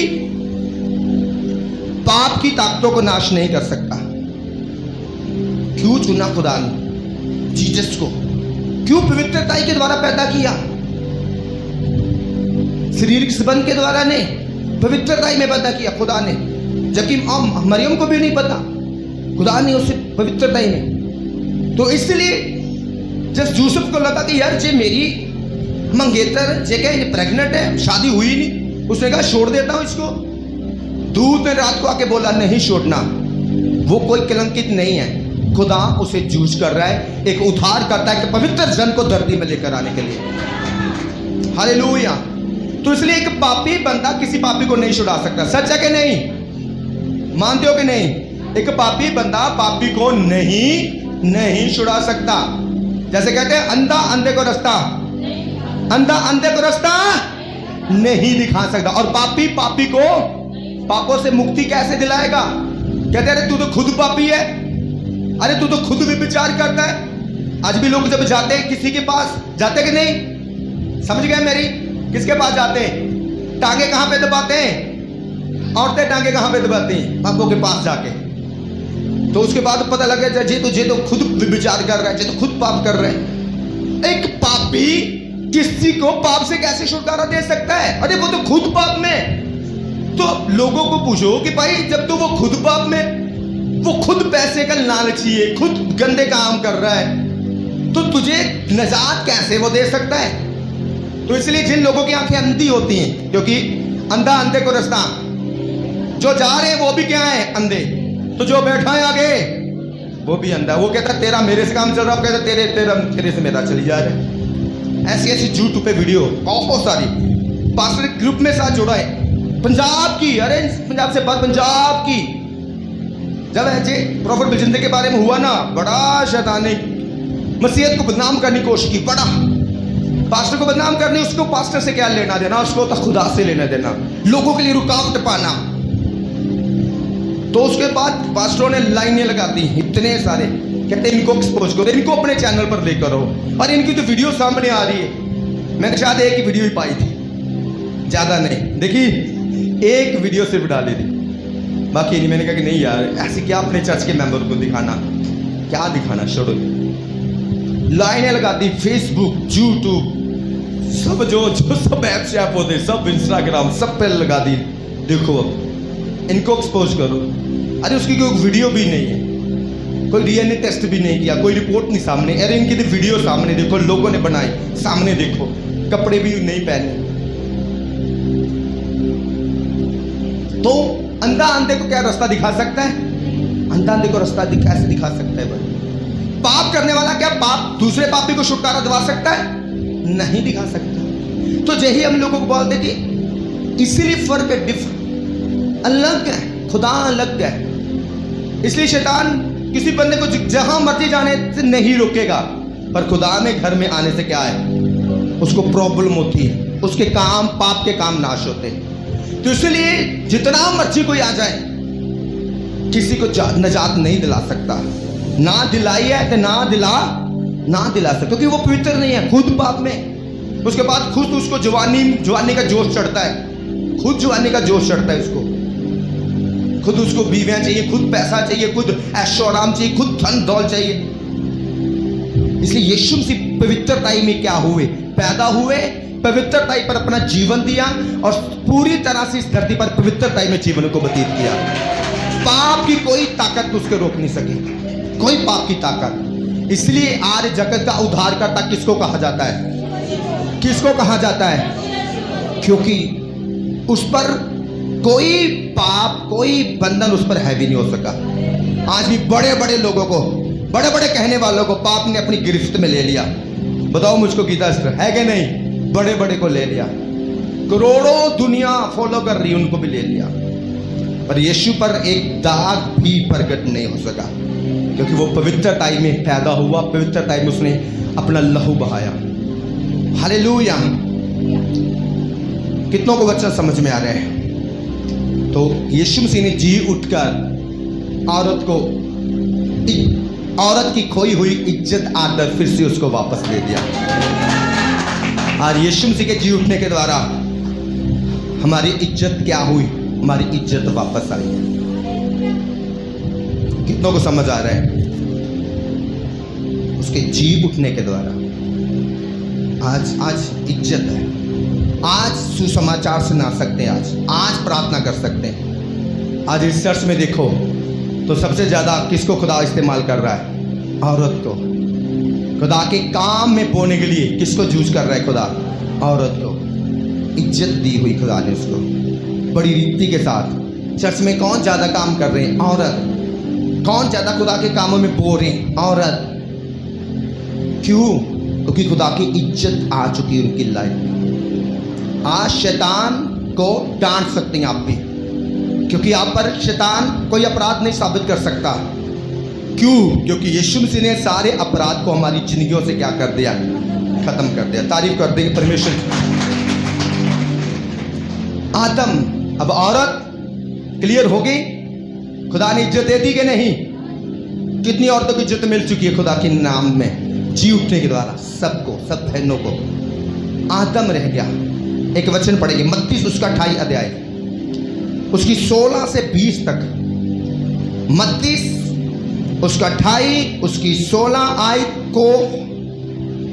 पाप की ताकतों को नाश नहीं कर सकता। क्यों चुना खुदा ने जीसस को? क्यों पवित्रता के द्वारा पैदा किया? शारीरिक संबंध के द्वारा नहीं, पवित्रता में पैदा किया खुदा ने। जबकि मरियम को भी नहीं पता, खुदा ने उसे पवित्रता में। तो इसलिए जब यूसुफ को लगा कि यार ये मेरी मंगेतर, ये क्या प्रेग्नेंट है, शादी हुई नहीं, उसने कहा छोड़ देता हूं इसको। दूत ने रात को आके बोला नहीं छोड़ना, वो कोई कलंकित नहीं है, खुदा उसे जूझ कर रहा है, एक उद्धार करता है कि पवित्र जन को धरती में लेकर आने के लिए। हालेलुया। तो इसलिए एक पापी बंदा किसी पापी को नहीं छुड़ा सकता। सच है कि नहीं? मानते हो कि नहीं? एक पापी बंदा पापी को नहीं छुड़ा सकता। जैसे कहते हैं अंधा अंधे को रास्ता नहीं दिखा सकता, और पापी को पापों से मुक्ति कैसे दिलाएगा? कहते अरे तू तो खुद पापी है, अरे तू तो खुद भी विचार करता है। आज भी लोग जब जाते हैं किसी के पास, जाते कि नहीं? समझ गए मेरी? किसके पास जाते हैं? टांगे कहां पे दबाते हैं? औरतें टांगे कहां पे दबाती हैं? बापों के पास जाके। तो उसके बाद पता लगे जे तो खुद विचार कर रहा है, जे तो खुद पाप कर रहे हैं। एक पापी किसी को पाप से कैसे छुटकारा दे सकता है? अरे वो तो खुद पाप में। तो लोगों को पूछो कि भाई जब तो वो खुद पाप में, वो खुद पैसे का लालची है, खुद गंदे काम कर रहा है, तो तुझे निजात कैसे वो दे सकता है? तो इसलिए जिन लोगों की आंखें अंधी होती हैं, क्योंकि अंधा अंधे को रास्ता, जो जा रहे हैं वो भी क्या है? अंधे। तो जो बैठा है आगे वो भी अंधा। वो कहता तेरा मेरे से काम चल रहा है, कहता तेरे से मेरा चली जा रहा है। ऐसी ऐसी यूट्यूब पे वीडियो बहुत सारी, पास्टर ग्रुप में साथ जुड़ा है पंजाब की, अरे पंजाब से बात, पंजाब की। जब ऐसे प्रॉफिट बिजिंदे के बारे में हुआ ना, बड़ा शैतान ने मसीहत को बदनाम करने की कोशिश की, बड़ा पास्टर को बदनाम करने। उसको पास्टर से क्या लेना देना, उसको तो खुदा से लेना देना, लोगों के लिए रुकावट पाना। तो उसके बाद पास्टरों ने लाइनें लगा दी इतने सारे, कहते इनको एक्सपोज करो, इनको अपने चैनल पर लेकर आओ। और इनकी तो वीडियो सामने आ रही है, मैंने शायद एक ही वीडियो ही पाई थी, ज्यादा नहीं देखी, एक वीडियो सिर्फ डाली थी, बाकी नहीं। मैंने कहा कि नहीं यार, ऐसे क्या अपने चर्च के मेंबर को दिखाना, क्या दिखाना, छोड़ो। लाइनें लगा दी, फेसबुक, यूट्यूब, सब जो सब ऐप होते, सब इंस्टाग्राम, सब पे लगा दी। देखो अब इनको एक्सपोज करो। अरे उसकी कोई वीडियो भी नहीं है, कोई डीएनए टेस्ट भी नहीं किया, कोई रिपोर्ट नहीं सामने। अरे इनकी तो वीडियो सामने देखो, लोगों ने बनाई, सामने देखो, कपड़े भी नहीं पहने। तो अंधा अंधे को क्या रास्ता दिखा सकता है? अंधा अंधे को रास्ता कैसे दिखा सकता है भाई? पाप करने वाला क्या पाप दूसरे पापी को छुटकारा दिला सकता है? नहीं दिखा सकता। तो यही हम लोगों को बोलते कि इसीलिए फर्क है, डिफरेंट, अलग है, खुदा अलग है। इसलिए शैतान किसी बंदे को जहां मर्जी जाने से नहीं रोकेगा, पर खुदा में घर में आने से क्या है? उसको प्रॉब्लम होती है, उसके काम, पाप के काम नाश होते हैं। तो इसलिए जितना मर्जी कोई आ जाए, किसी को निजात नहीं दिला सकता। ना दिलाई है तो ना दिला सकता, क्योंकि वो पवित्र नहीं है, खुद पाप में। उसके बाद खुद उसको जवानी का जोश चढ़ता है, खुद जवानी का जोश चढ़ता है उसको, खुद उसको बीवियां चाहिए, खुद पैसा चाहिए, खुद ऐशो आराम चाहिए, खुद धन दौल चाहिए। इसलिए यीशु मसीह पवित्रताई में क्या हुए? पैदा हुए, पवित्रताई पर अपना जीवन दिया और पूरी तरह से इस धरती पर पवित्रताई में जीवन को व्यतीत किया। पाप की कोई ताकत उसको रोक नहीं सकी, कोई पाप की ताकत। इसलिए आज जगत का उद्धारकर्ता किसको कहा जाता है? किसको कहा जाता है? क्योंकि उस पर कोई पाप, कोई बंधन उस पर हैवी नहीं हो सका। आज भी बड़े बड़े लोगों को, बड़े बड़े कहने वालों को पाप ने अपनी गिरफ्त में ले लिया। बताओ मुझको गीता है कि नहीं? बड़े बड़े को ले लिया, करोड़ों दुनिया फॉलो कर रही, उनको भी ले लिया, पर यीशु पर एक दाग भी प्रकट नहीं हो सका, क्योंकि वो पवित्रताई में पैदा हुआ, पवित्रताई में उसने अपना लहू बहाया। हालेलुया। कितनों को वचन समझ में आ रहे हैं? तो यीशु मसीह ने जी उठकर औरत की खोई हुई इज्जत आदर फिर से उसको वापस दे दिया। और यीशु मसीह के जी उठने के द्वारा हमारी इज्जत क्या हुई? हमारी इज्जत वापस आई है। कितनों को समझ आ रहा है? उसके जी उठने के द्वारा आज इज्जत है। आज सुसमाचार सुना सकते हैं, आज प्रार्थना कर सकते हैं। आज इस चर्च में देखो तो सबसे ज्यादा किसको खुदा इस्तेमाल कर रहा है? औरत को। खुदा के काम में बोने के लिए किसको यूज कर रहा है खुदा? औरत को। इज्जत दी हुई खुदा ने उसको बड़ी रीति के साथ। चर्च में कौन ज्यादा काम कर रहे हैं? औरत। कौन ज्यादा खुदा के कामों में बो रहे हैं? औरत। क्यों? क्योंकि खुदा की इज्जत आ चुकी है उनकी लाइफ में। आज शैतान को डांट सकते हैं आप भी, क्योंकि आप पर शैतान कोई अपराध नहीं साबित कर सकता। क्यों? क्योंकि यीशु मसीह ने सारे अपराध को हमारी जिंदगियों से क्या कर दिया? खत्म कर दिया। तारीफ कर देंगे परमेश्वर। आदम, अब औरत क्लियर होगी? खुदा ने इज्जत दे दी कि नहीं? कितनी औरतों को इज्जत मिल चुकी है खुदा के नाम में जी उठने के द्वारा? सबको, सब बहनों को। आदम रह गया। एक वचन पढ़ेंगे मत्ती उसका 28 अध्याय, उसकी 16 से 20 तक। मत्ती उसका 28 उसकी 16 आयत को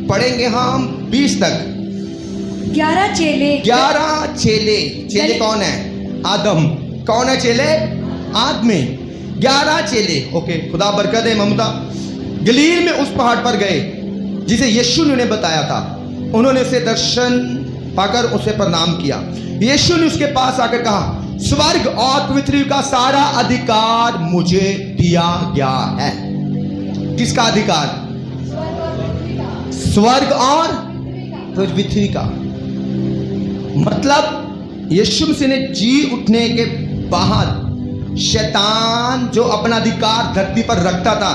पढ़ेंगे हम 20 तक। 11 चेले कौन है? आदम। कौन है चेले? आदमी। 11 चेले। ओके, खुदा बरकत है ममता। गलील में उस पहाड़ पर गए जिसे यीशु ने उन्हें बताया था। उन्होंने उसे दर्शन पाकर उसे प्रणाम किया। यीशु ने उसके पास आकर कहा, स्वर्ग और पृथ्वी का सारा अधिकार मुझे दिया गया है। किसका अधिकार? स्वर्ग और पृथ्वी का। मतलब यीशु मसीह ने जी उठने के बाद शैतान जो अपना अधिकार धरती पर रखता था,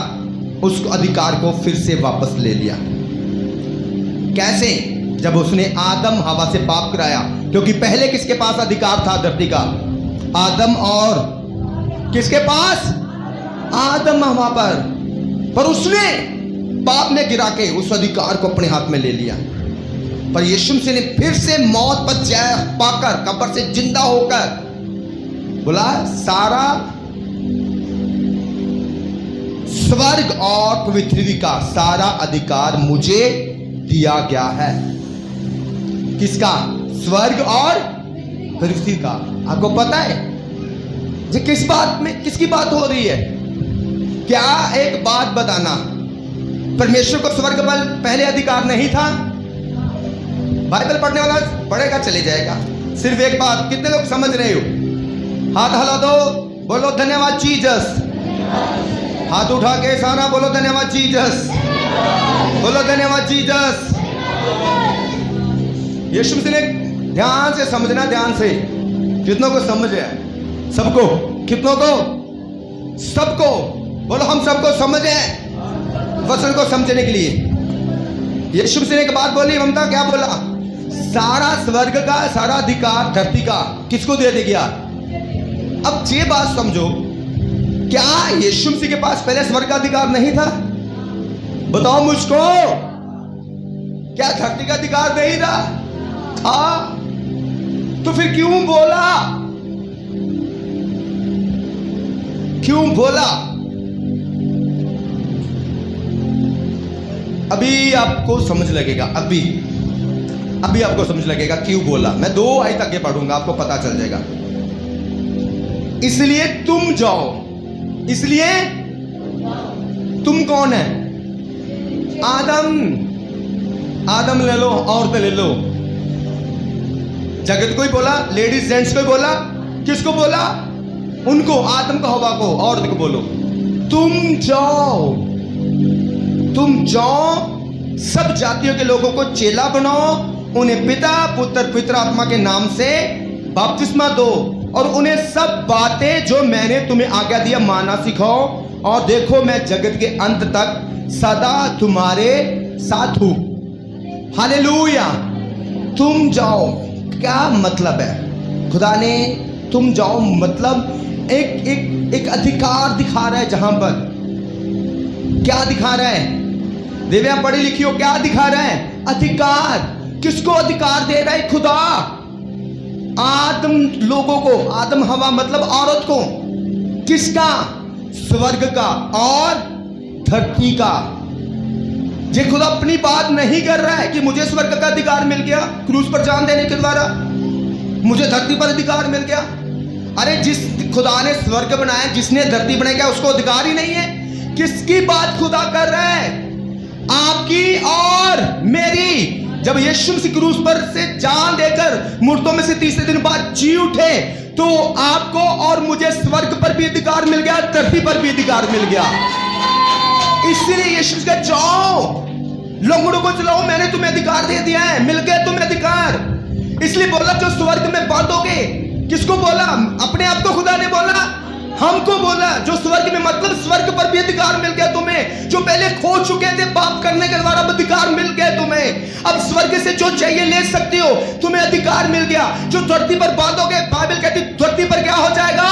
उस अधिकार को फिर से वापस ले लिया। कैसे? जब उसने आदम हवा से पाप कराया। क्योंकि पहले किसके पास अधिकार था धरती का? आदम। और किसके पास? आदम हवा पर उसने पाप में गिरा के उस अधिकार को अपने हाथ में ले लिया। पर यीशु मसीह ने फिर से मौत पर जय पाकर, कब्र से जिंदा होकर बोला, सारा स्वर्ग और पृथ्वी का सारा अधिकार मुझे दिया गया है। किसका? स्वर्ग और पृथ्वी का। आपको पता है ये किस बात में, किसकी बात हो रही है? क्या एक बात बताना, परमेश्वर को स्वर्ग पर पहले अधिकार नहीं था? बाइबल पढ़ने वाला पढ़ेगा चले जाएगा। सिर्फ एक बात, कितने लोग समझ रहे हो? हाथ हिला दो, बोलो धन्यवाद जीसस। हाथ उठा के सारा बोलो धन्यवाद जीसस, बोलो धन्यवाद जीसस। यीशु मसीह ने ध्यान से समझना, ध्यान से। कितनों को समझ है? सबको। कितनों को? सबको। बोलो हम सबको समझ है वचन को समझने के लिए। यीशु मसीह ने एक बात बोली ममता, क्या बोला? सारा स्वर्ग का सारा अधिकार धरती का किसको दे दिया? अब ये बात समझो, क्या यीशु मसीह के पास पहले स्वर्ग का अधिकार नहीं था? बताओ मुझको, क्या धरती का अधिकार नहीं था? तो फिर क्यों बोला? क्यों बोला? अभी आपको समझ लगेगा, अभी आपको समझ लगेगा क्यों बोला। मैं 2 आयत आगे पढ़ूंगा, आपको पता चल जाएगा। इसलिए तुम जाओ। इसलिए तुम कौन है? आदम ले लो, औरतें ले लो। जगत को ही बोला, लेडीज जेंट्स को ही बोला। किसको बोला? उनको, आदम को, हवा को, औरत को बोलो तुम जाओ, सब जातियों के लोगों को चेला बनाओ, उन्हें पिता पुत्र पवित्र आत्मा के नाम से बपतिस्मा दो और उन्हें सब बातें जो मैंने तुम्हें आज्ञा दिया मानना सिखाओ, और देखो मैं जगत के अंत तक सदा तुम्हारे साथ हूं। हालेलुया। तुम जाओ, क्या मतलब है? खुदा ने तुम जाओ मतलब एक अधिकार दिखा रहा है। जहां पर क्या दिखा रहा है? देविया पढ़ी लिखी हो, क्या दिखा रहा है? अधिकार। किसको अधिकार दे रहा है? खुदा आदम लोगों को, आदम हवा मतलब औरत को। किसका? स्वर्ग का और धरती का। ये खुदा अपनी बात नहीं कर रहा है कि मुझे स्वर्ग का अधिकार मिल गया क्रूस पर जान देने के द्वारा, मुझे धरती पर अधिकार मिल गया। अरे जिस खुदा ने स्वर्ग बनाया, जिसने धरती बनाई, क्या उसको अधिकार ही नहीं है? किसकी बात खुदा कर रहा है? आपकी और मेरी। जब यीशु मसीह क्रूस पर से जान देकर मुर्दों में से तीसरे दिन बाद जी उठे, तो आपको और मुझे स्वर्ग पर भी अधिकार मिल गया, धरती पर भी अधिकार मिल गया। इसलिए यीशु का जाओ, लोगों को चलाओ, मैंने तुम्हें अधिकार दे दिया है, मिल गया तुम्हें अधिकार। इसलिए बोला जो स्वर्ग में बांधोगे। किसको बोला? अपने आप को खुदा ने बोला, हमको बोला। जो स्वर्ग में मतलब स्वर्ग पर भी अधिकार मिल गया तुम्हें। जो पहले खो चुके थे पाप करने के द्वारा अधिकार मिल गया तुम्हें। अब स्वर्ग से जो चाहिए ले सकते हो, तुम्हें अधिकार मिल गया। जो धरती पर बांधोगे, बाइबल कहती धरती धरती पर क्या हो जाएगा,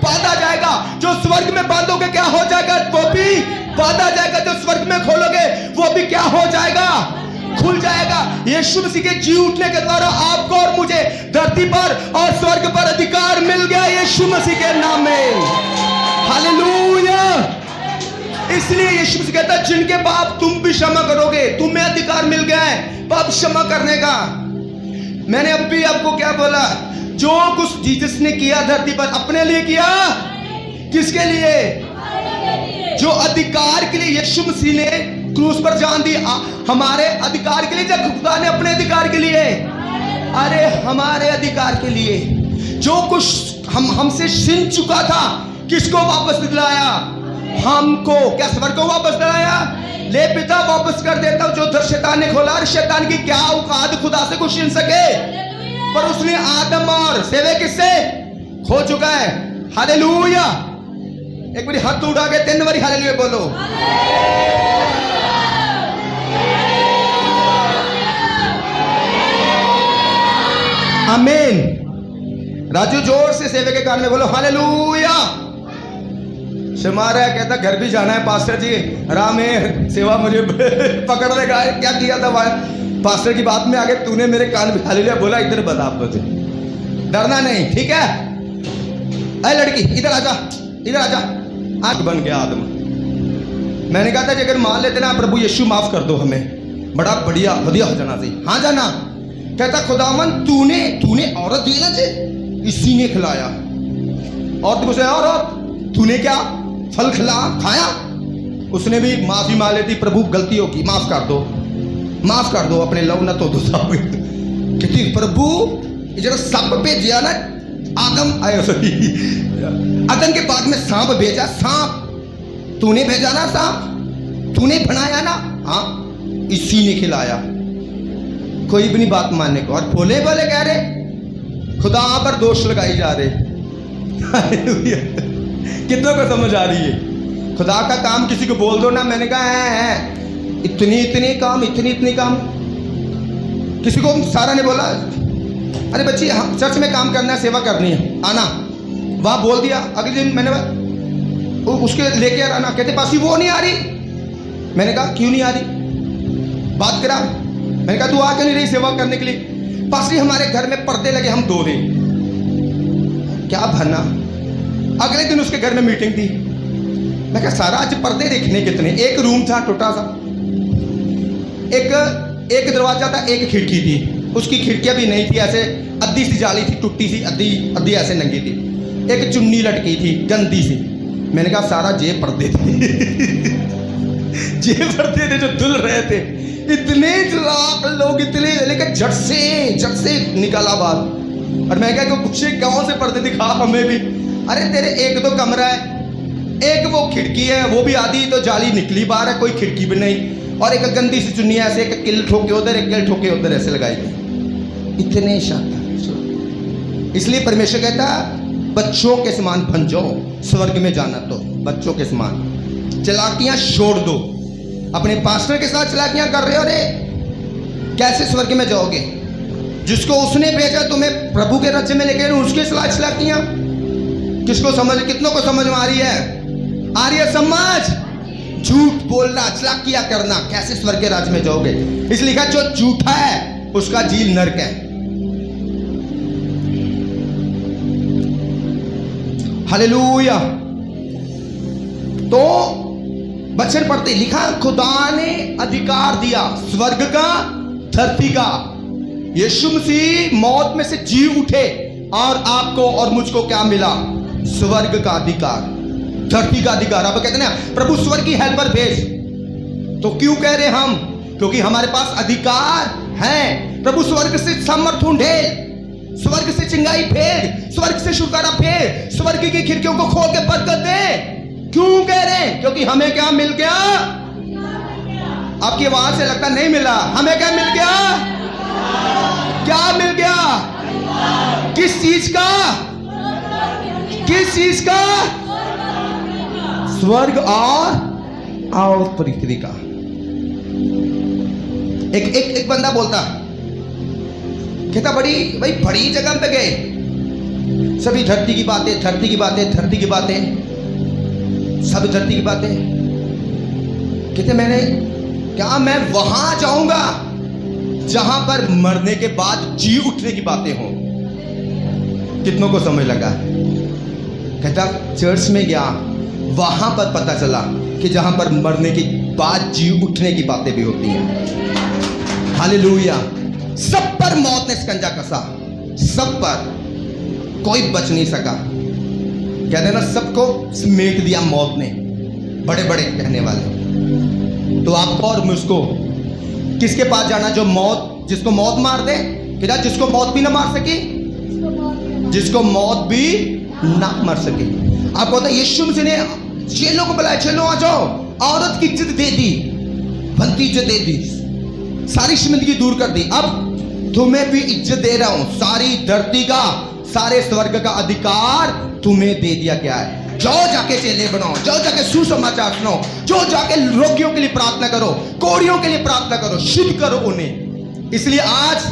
बांधा जाएगा। जो स्वर्ग में बांधोगे क्या हो जाएगा, वो भी बांधा जाएगा। जो स्वर्ग में खोलोगे वो भी क्या हो जाएगा, खुल जाएगा। यीशु मसीह के जी उठने के द्वारा आपको और मुझे धरती पर और स्वर्ग पर अधिकार मिल गया यीशु मसीह के नाम में। हालेलुया। इसलिए यीशु मसीह कहता है जिनके पाप तुम भी क्षमा करोगे, तुम्हें अधिकार मिल गया है पाप क्षमा करने का। मैंने अब भी आपको क्या बोला, जो कुछ जीसस ने किया धरती पर अपने लिए किया, किसके लिए, जो अधिकार के लिए यीशु मसीह ने क्रूस पर जान दी, हमारे अधिकार के लिए, जब खुदा ने अपने अधिकार के लिए, अरे हमारे अधिकार के लिए जो कुछ हमसे छीन चुका था, किसको वापस दिलाया, हमको। क्या स्वर्ग को वापस दिलाया, ले पिता वापस कर देता हूं। जो दर शैतान ने खोला, शैतान की क्या औकात खुदा से कुछ छीन सके, पर उसने आदम और सेवे किससे खो चुका है। हालेलुया। एक बारी हाथ उठा के 3 बारी हालेलुया बोलो। आमीन। राजू जोर से सेवे के कान में बोलो हालेलुया। शमारा कहता घर भी जाना है पास्टर जी, राम है सेवा मुझे पकड़ लेगा। क्या किया था पास्टर की बात में आगे तूने मेरे कान में हालेलुया बोला। इधर बता, आप मुझे डरना नहीं, ठीक है। अरे लड़की इधर आजा, इधर आजा। आंख बन गया आदम। मैंने कहा था कि अगर मान लेते ना प्रभु यीशु माफ कर दो हमें, बड़ा बढ़िया बढ़िया हो जाना चाहिए। हाँ जाना। कहता खुदावन तूने औरत दी ना, इसी ने खिलाया। और तुझे औरत तूने क्या फल खाया। उसने भी माफी मांग लेती, प्रभु गलती होगी माफ कर दो, माफ कर दो, अपने लव ना तो दो। कहती प्रभु जरा सांप भेजा ना, आदम आयो सही आदम के बाद में सांप भेजा। सांप तूने भेजा ना, सांप तूने बनाया ना, हाँ इसी ने खिलाया। कोई भी नहीं बात मानने को, और भोले भोले कह रहे, खुदा पर दोष लगाई जा रहे। कितनों को समझ आ रही है। खुदा का काम किसी को बोल दो ना, मैंने कहा है इतनी काम, इतनी काम। किसी को सारा ने बोला अरे बच्ची चर्च में काम करना है, सेवा करनी है, आना। वहां बोल दिया, अगले दिन मैंने उसके लेके आना। कहते पासी वो नहीं आ रही। मैंने कहा क्यों नहीं आ रही, बात करा। मैंने कहा तू आ क्यों नहीं रही सेवा करने के लिए। पासी हमारे घर में पर्दे लगे, हम धो दें। क्या भरना। अगले दिन उसके घर में मीटिंग थी। मैं कहा सारा आज पर्दे देखने कितने। एक रूम था छोटा सा, एक दरवाजा था, एक खिड़की थी। उसकी खिड़कियां भी नहीं थी, ऐसे अद्धी सी जाली थी, टूटी सी, अद्धी ऐसे नंगी थी। एक चुन्नी लटकी थी गंदी सी। मैंने कहा सारा जेब पर्दे थे। जेब पर्दे थे जो धुल रहे थे। इतने चालाक लोग, इतने, लेकिन झट से निकाला बात। और मैं कहा पूछे गाँव से पर्दे दिखा हमें भी। अरे तेरे एक तो कमरा है, एक वो खिड़की है, वो भी आधी तो जाली निकली बाहर है, कोई खिड़की भी नहीं। और एक गंदी सी चुन्नी ऐसे, एक किल ठोके उधर, एक किल ठोके उधर, ऐसे लगाई गई। इतने शानदार। इसलिए परमेश्वर कहता बच्चों के समान बन जाओ, स्वर्ग में जाना तो बच्चों के समान। चलाकियां छोड़ दो। अपने पास्टर के साथ चलाकियां कर रहे हो, अरे कैसे स्वर्ग में जाओगे। जिसको उसने भेजा तुम्हें प्रभु के राज्य में लेकर, उसके साथ चलाकियां। किसको समझ, कितनों को समझ में आ रही है, आ रही है समझ। झूठ बोलना, चलाकियां करना, कैसे स्वर्ग के राज्य में जाओगे। इसलिए लिखा जो झूठा है उसका जील नरक है। हालेलुया। तो वचन पढ़ते लिखा खुदा ने अधिकार दिया स्वर्ग का, धरती का। यीशु मसीह मौत में से जी उठे और आपको और मुझको क्या मिला, स्वर्ग का अधिकार, धरती का अधिकार। आप कहते हैं ना प्रभु स्वर्ग की हेल्पर भेज, तो क्यों कह रहे हम, क्योंकि हमारे पास अधिकार है। प्रभु स्वर्ग से सामर्थ ढेर, स्वर्ग से चिंगाई फेर, स्वर्ग से शुक्राना फेर, स्वर्ग की खिड़कियों को खोल के बरकत दे। क्यों कह रहे हैं, क्योंकि हमें क्या मिल गया। आपकी आवाज से लगता नहीं मिला। हमें क्या मिल गया, क्या मिल गया, किस चीज का, किस चीज का, स्वर्ग और पृथ्वी का। एक बंदा बोलता, कहता बड़ी जगह पे गए, सभी धरती की बातें, धरती की बातें, धरती की बातें, सब धरती की बातें। कहते मैंने क्या मैं वहां जाऊंगा जहां पर मरने के बाद जी उठने की बातें हों। कितनों को समझ लगा? कहता चर्च में गया, वहां पर पता चला कि जहां पर मरने के बाद जी उठने की बातें भी होती हैं। हालेलुया। सब पर मौत ने शिकंजा कसा, सब पर, कोई बच नहीं सका। कहते ना सबको समेट दिया मौत ने, बड़े बड़े कहने वाले। तो आपको और मुझको किसके पास जाना? जो मौत, जिसको मौत मार दे, कि जिसको मौत भी ना मार सके, जिसको मौत भी ना मार सके। आपको पता यीशु मसीह ने चेलों को बुलाया, चलो आ जाओ। औरत की इज्जत दे दी, बनती इज्जत दे दी, सारी शर्मिंदगी दूर कर दी। अब तुम्हें भी इज्जत दे रहा हूं, सारी धरती का, सारे स्वर्ग का अधिकार तुम्हें दे दिया गया है। जाओ जाके चेले बनाओ, जाओ जाके सुसमाचार सुनाओ, जाओ जाके रोगियों के लिए प्रार्थना करो, कोढ़ियों के लिए प्रार्थना करो, शुद्ध करो उन्हें। इसलिए आज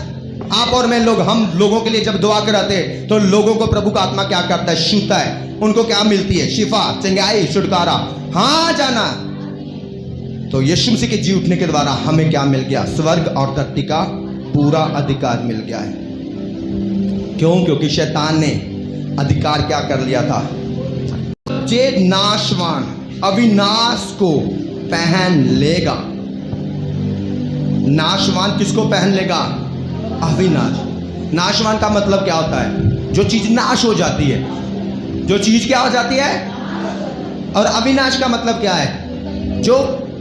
आप और मैं लोग, हम लोगों के लिए जब दुआ कराते हैं तो लोगों को प्रभु का आत्मा क्या करता है? छूता है। उनको क्या मिलती है? शिफा, चंगाई, छुटकारा। हाँ जाना। तो यीशु मसीह के जी उठने के द्वारा हमें क्या मिल गया? स्वर्ग और धरती का पूरा अधिकार मिल गया है। क्यों? क्योंकि शैतान ने अधिकार क्या कर लिया था? जे नाशवान अविनाश को पहन लेगा। नाशवान किसको पहन लेगा? अविनाश। नाशवान का मतलब क्या होता है? जो चीज नाश हो जाती है, जो चीज क्या हो जाती है। और अविनाश का मतलब क्या है? जो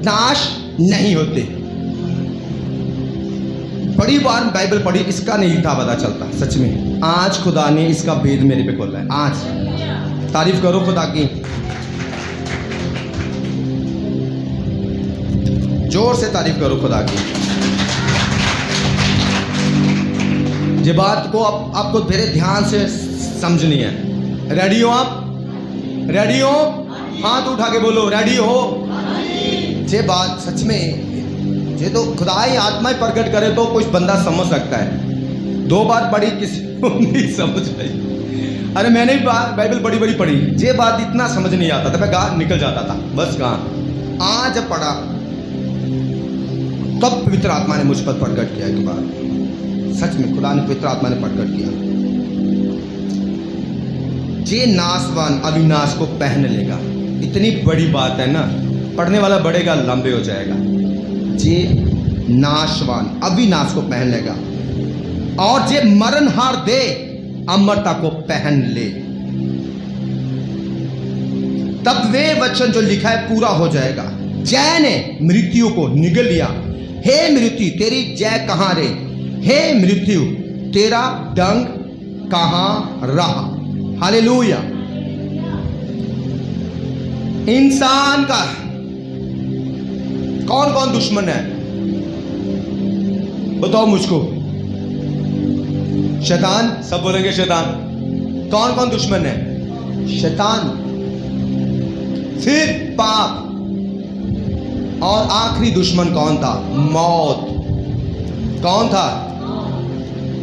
नाश नहीं होते। बड़ी बार बाइबल पढ़ी, इसका नहीं था पता चलता सच में। आज खुदा ने इसका भेद मेरे पे खोला है। आज तारीफ करो खुदा की, जोर से तारीफ करो खुदा की। ये बात को आपको मेरे ध्यान से समझनी है। रेडी हो आप? रेडी हो? हाथ उठा के बोलो रेडी हो। ये बात सच में, ये तो खुदा ही आत्मा ही प्रकट करे तो कुछ बंदा समझ सकता है। 2 बार पढ़ी, किसी को नहीं समझ आई। अरे मैंने भी बाइबल बड़ी पढ़ी, ये बात इतना समझ नहीं आता था, मैं गाँव निकल जाता था बस गाँव। आज पढ़ा तब पवित्र आत्मा ने मुझ पर प्रकट किया। एक बार सच में खुदा ने, पवित्र आत्मा ने प्रकट किया। जे नाशवान अविनाश को पहन लेगा। इतनी बड़ी बात है ना, पढ़ने वाला बढ़ेगा, लंबे हो जाएगा। जे नाशवान अविनाश को पहन लेगा, और जे मरणहार दे अमरता को पहन ले। तब वे वचन जो लिखा है पूरा हो जाएगा। जय ने मृत्यु को निगल लिया। हे मृत्यु तेरी जय कहां रे? हे मृत्यु तेरा डंक कहां रहा? हालेलुया। इंसान का कौन कौन दुश्मन है? बताओ मुझको। शैतान, सब बोलेंगे शैतान। कौन कौन दुश्मन है? शैतान, फिर पाप, और आखिरी दुश्मन कौन था? मौत। कौन था?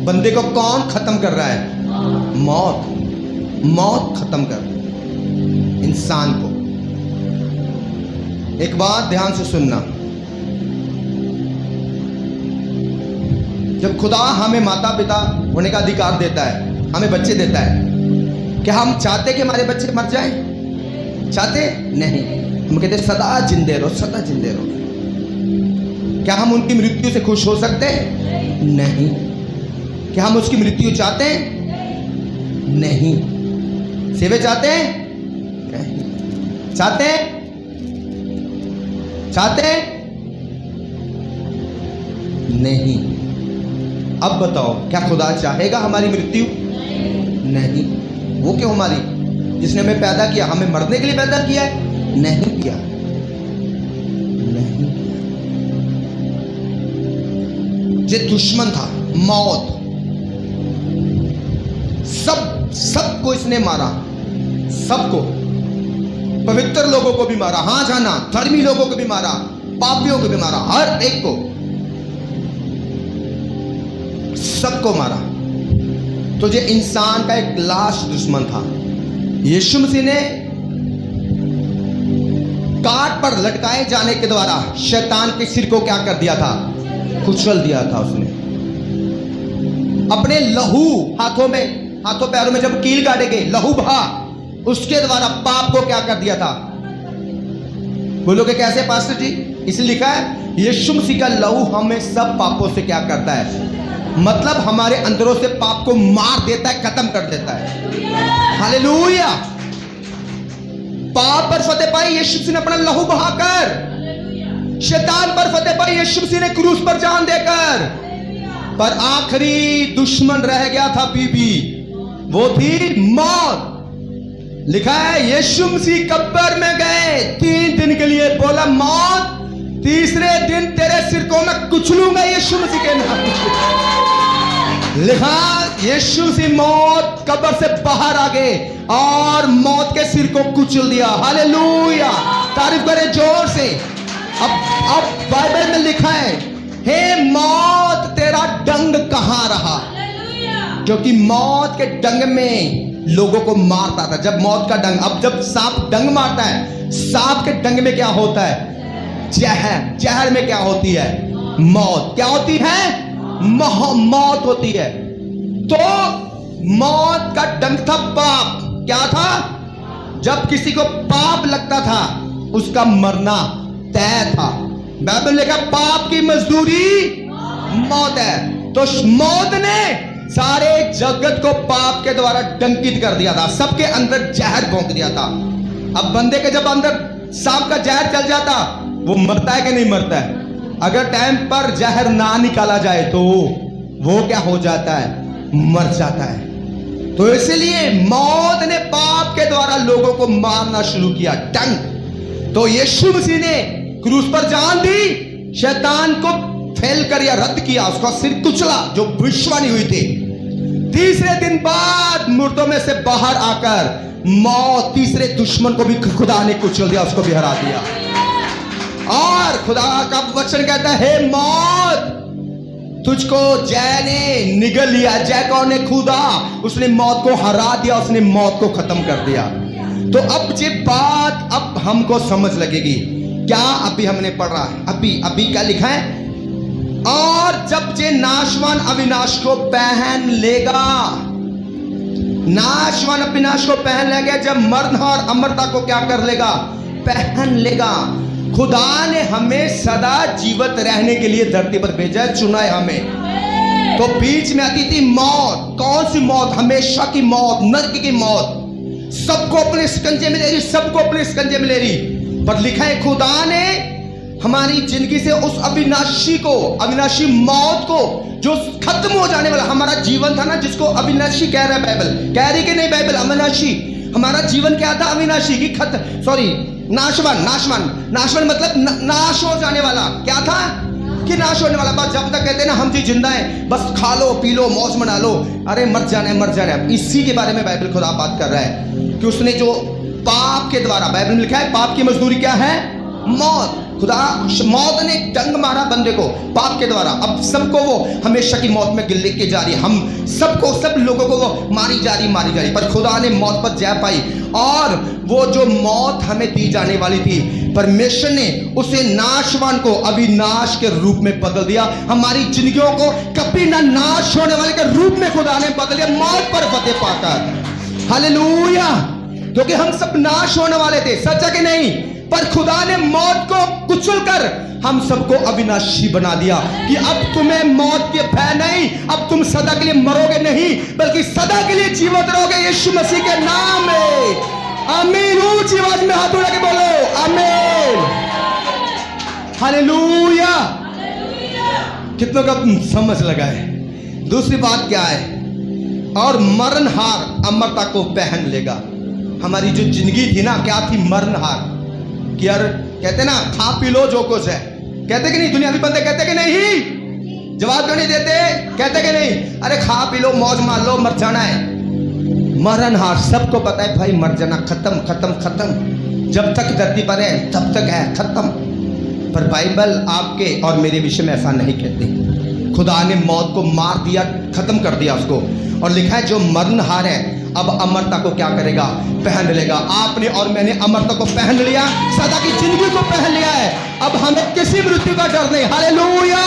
बंदे को कौन खत्म कर रहा है? मौत। मौत खत्म कर इंसान को। एक बात ध्यान से सुनना, जब खुदा हमें माता पिता होने का अधिकार देता है, हमें बच्चे देता है, क्या हम चाहते कि हमारे बच्चे मर जाएं? चाहते नहीं। हम कहते सदा जिंदे रहो, सदा जिंदे रहो। क्या हम उनकी मृत्यु से खुश हो सकते हैं? नहीं। क्या हम उसकी मृत्यु चाहते हैं? नहीं। सेवे चाहते हैं? नहीं। चाहते हैं? चाहते हैं? नहीं। अब बताओ, क्या खुदा चाहेगा हमारी मृत्यु? नहीं। वो क्यों? हमारी, जिसने हमें पैदा किया, हमें मरने के लिए पैदा किया है? नहीं किया, नहीं किया। ये दुश्मन था मौत। सबको इसने मारा, सबको। पवित्र लोगों को भी मारा, हाँ जाना, धर्मी लोगों को भी मारा, पापियों को भी मारा, हर एक को, सबको मारा। तो ये इंसान का एक लास्ट दुश्मन था। यीशु मसीह ने काट पर लटकाए जाने के द्वारा शैतान के सिर को क्या कर दिया था? कुचल दिया था। उसने अपने लहू हाथों पैरों में जब कील काटे गए, लहू बहा, उसके द्वारा पाप को क्या कर दिया था? बोलोगे कैसे पास्टर जी? इसलिए लिखा है यीशु मसीह का लहू हमें सब पापों से क्या करता है? मतलब हमारे अंदरों से पाप को मार देता है, खत्म कर देता है। हालेलुया। पाप पर फतेह पाई यीशु मसीह ने अपना लहू बहाकर, शैतान पर फतेह पाई यीशु मसीह ने क्रूस पर जान देकर। पर आखिरी दुश्मन रह गया था बीबी, वो थी मौत। लिखा है यीशु मसीह कब्र में गए 3 दिन के लिए, बोला मौत तीसरे दिन तेरे सिर को मैं कुचलूंगा यीशु मसीह के नाम से। लिखा यीशु मसीह मौत कब्र से बाहर आ गए और मौत के सिर को कुचल दिया। हालेलुया, तारीफ करें जोर से। अब बाइबल में लिखा है हे मौत तेरा डंग कहां रहा? क्योंकि मौत के डंग में लोगों को मारता था। जब मौत का डंग, अब जब सांप डंग मारता है, सांप के डंग में क्या होता है? जहर। जहर में क्या होती है? मौत। क्या होती है? मौत होती है। तो मौत का डंग था पाप। क्या था? जब किसी को पाप लगता था उसका मरना तय था। बाइबल में लिखा पाप की मजदूरी मौत है। तो मौत ने सारे जगत को पाप के द्वारा डंकित कर दिया था, सबके अंदर जहर भोंक दिया था। अब बंदे के जब अंदर सांप का जहर चल जाता, वो मरता है कि नहीं मरता है? अगर टाइम पर जहर ना निकाला जाए तो वो क्या हो जाता है? मर जाता है। तो इसलिए मौत ने पाप के द्वारा लोगों को मारना शुरू किया, डंक। तो यीशु मसीह ने क्रूस पर जान दी, शैतान को फेल कर या रद्द किया, उसका सिर कुचला जो भविष्यवाणी हुई थी। तीसरे दिन बाद मुर्दों में से बाहर आकर मौत, तीसरे दुश्मन को भी खुदा ने कुचल दिया, उसको भी हरा दिया। और खुदा का वचन कहता है हे मौत तुझको जय ने निगल लिया। जय कौन ने? खुदा। उसने मौत को हरा दिया, उसने मौत को खत्म कर दिया। तो अब ये बात अब हमको समझ लगेगी। क्या अभी हमने पढ़ा है? अभी क्या लिखा है? और जब जे नाशवान अविनाश को पहन लेगा, नाशवान अविनाश को पहन लेगा, जब मरण और अमरता को क्या कर लेगा? पहन लेगा। खुदा ने हमें सदा जीवित रहने के लिए धरती पर भेजा है, चुना है हमें। तो बीच में आती थी मौत। कौन सी मौत? हमेशा की मौत, नरक की मौत। सबको अपने शिकंजे में ले रही, सबको अपने शिकंजे में ले रही। पर लिखा है खुदा ने हमारी जिंदगी से उस अविनाशी को, अविनाशी मौत को, जो खत्म हो जाने वाला हमारा जीवन था ना, जिसको अविनाशी कह रहा है बाइबल, कह रही कि नहीं बाइबल? अविनाशी। हमारा जीवन क्या था? अविनाशी की नाशवान मतलब नाश हो जाने वाला। क्या था? कि नाश होने वाला। बस जब तक कहते हैं ना हम जी जिंदा हैं, बस खा लो पी लो मौज मना लो, अरे मर जाना है। इसी के बारे में बाइबल खुदा बात कर रहा है कि उसने जो पाप के द्वारा, बाइबल में लिखा है पाप की मजदूरी क्या है? मौत। खुदा मौत ने डंग मारा बंदे को पाप के द्वारा। अब सबको वो हमेशा की मौत में गिर के जा रही है। हम सबको, सब लोगों को वो मारी जा रही। पर खुदा ने मौत पर जय पाई, और वो जो मौत हमें दी जाने वाली थी, परमेश्वर ने उसे नाशवान को अविनाश के रूप में बदल दिया। हमारी जिंदगियों को कभी ना नाश होने वाले के रूप में खुदा ने बदल दिया, मौत पर फतेह पाकर। हालेलुया। क्योंकि हम सब नाश होने वाले थे, सच्चा कि नहीं? पर खुदा ने मौत को कुचलकर हम सबको अविनाशी बना दिया कि अब तुम्हें मौत के भय नहीं, अब तुम सदा के लिए मरोगे नहीं, बल्कि सदा के लिए जीवित रहोगे यीशु मसीह के नाम में। आमीन। ऊंची आवाज में हाथ उठा के बोलो आमीन। हालेलुया। कितनों का समझ लगा है? दूसरी बात क्या है? और मरणहार अमरता को पहन लेगा। हमारी जो जिंदगी थी ना, क्या थी? मरणहार। कि यार कहते ना खा पी लो जो कुछ है, कहते कि नहीं? दुनियावी बंदे कहते कि नहीं? जवाब क्यों नहीं देते? कहते कि नहीं? अरे खा पी लो मौज मार लो, मर जाना है। मरणहार सबको पता है भाई, मर जाना, खत्म। जब तक धरती पर है तब तक है, खत्म। पर बाइबल आपके और मेरे विषय में ऐसा नहीं कहती। खुदा ने मौत को मार दिया, खत्म कर दिया उसको। और लिखा है जो मरणहार है अब अमरता को क्या करेगा, पहन लेगा। आपने और मैंने अमरता को पहन लिया, सदा की जिंदगी को पहन लिया है। अब हमें किसी मृत्यु का डर नहीं। हालेलुया,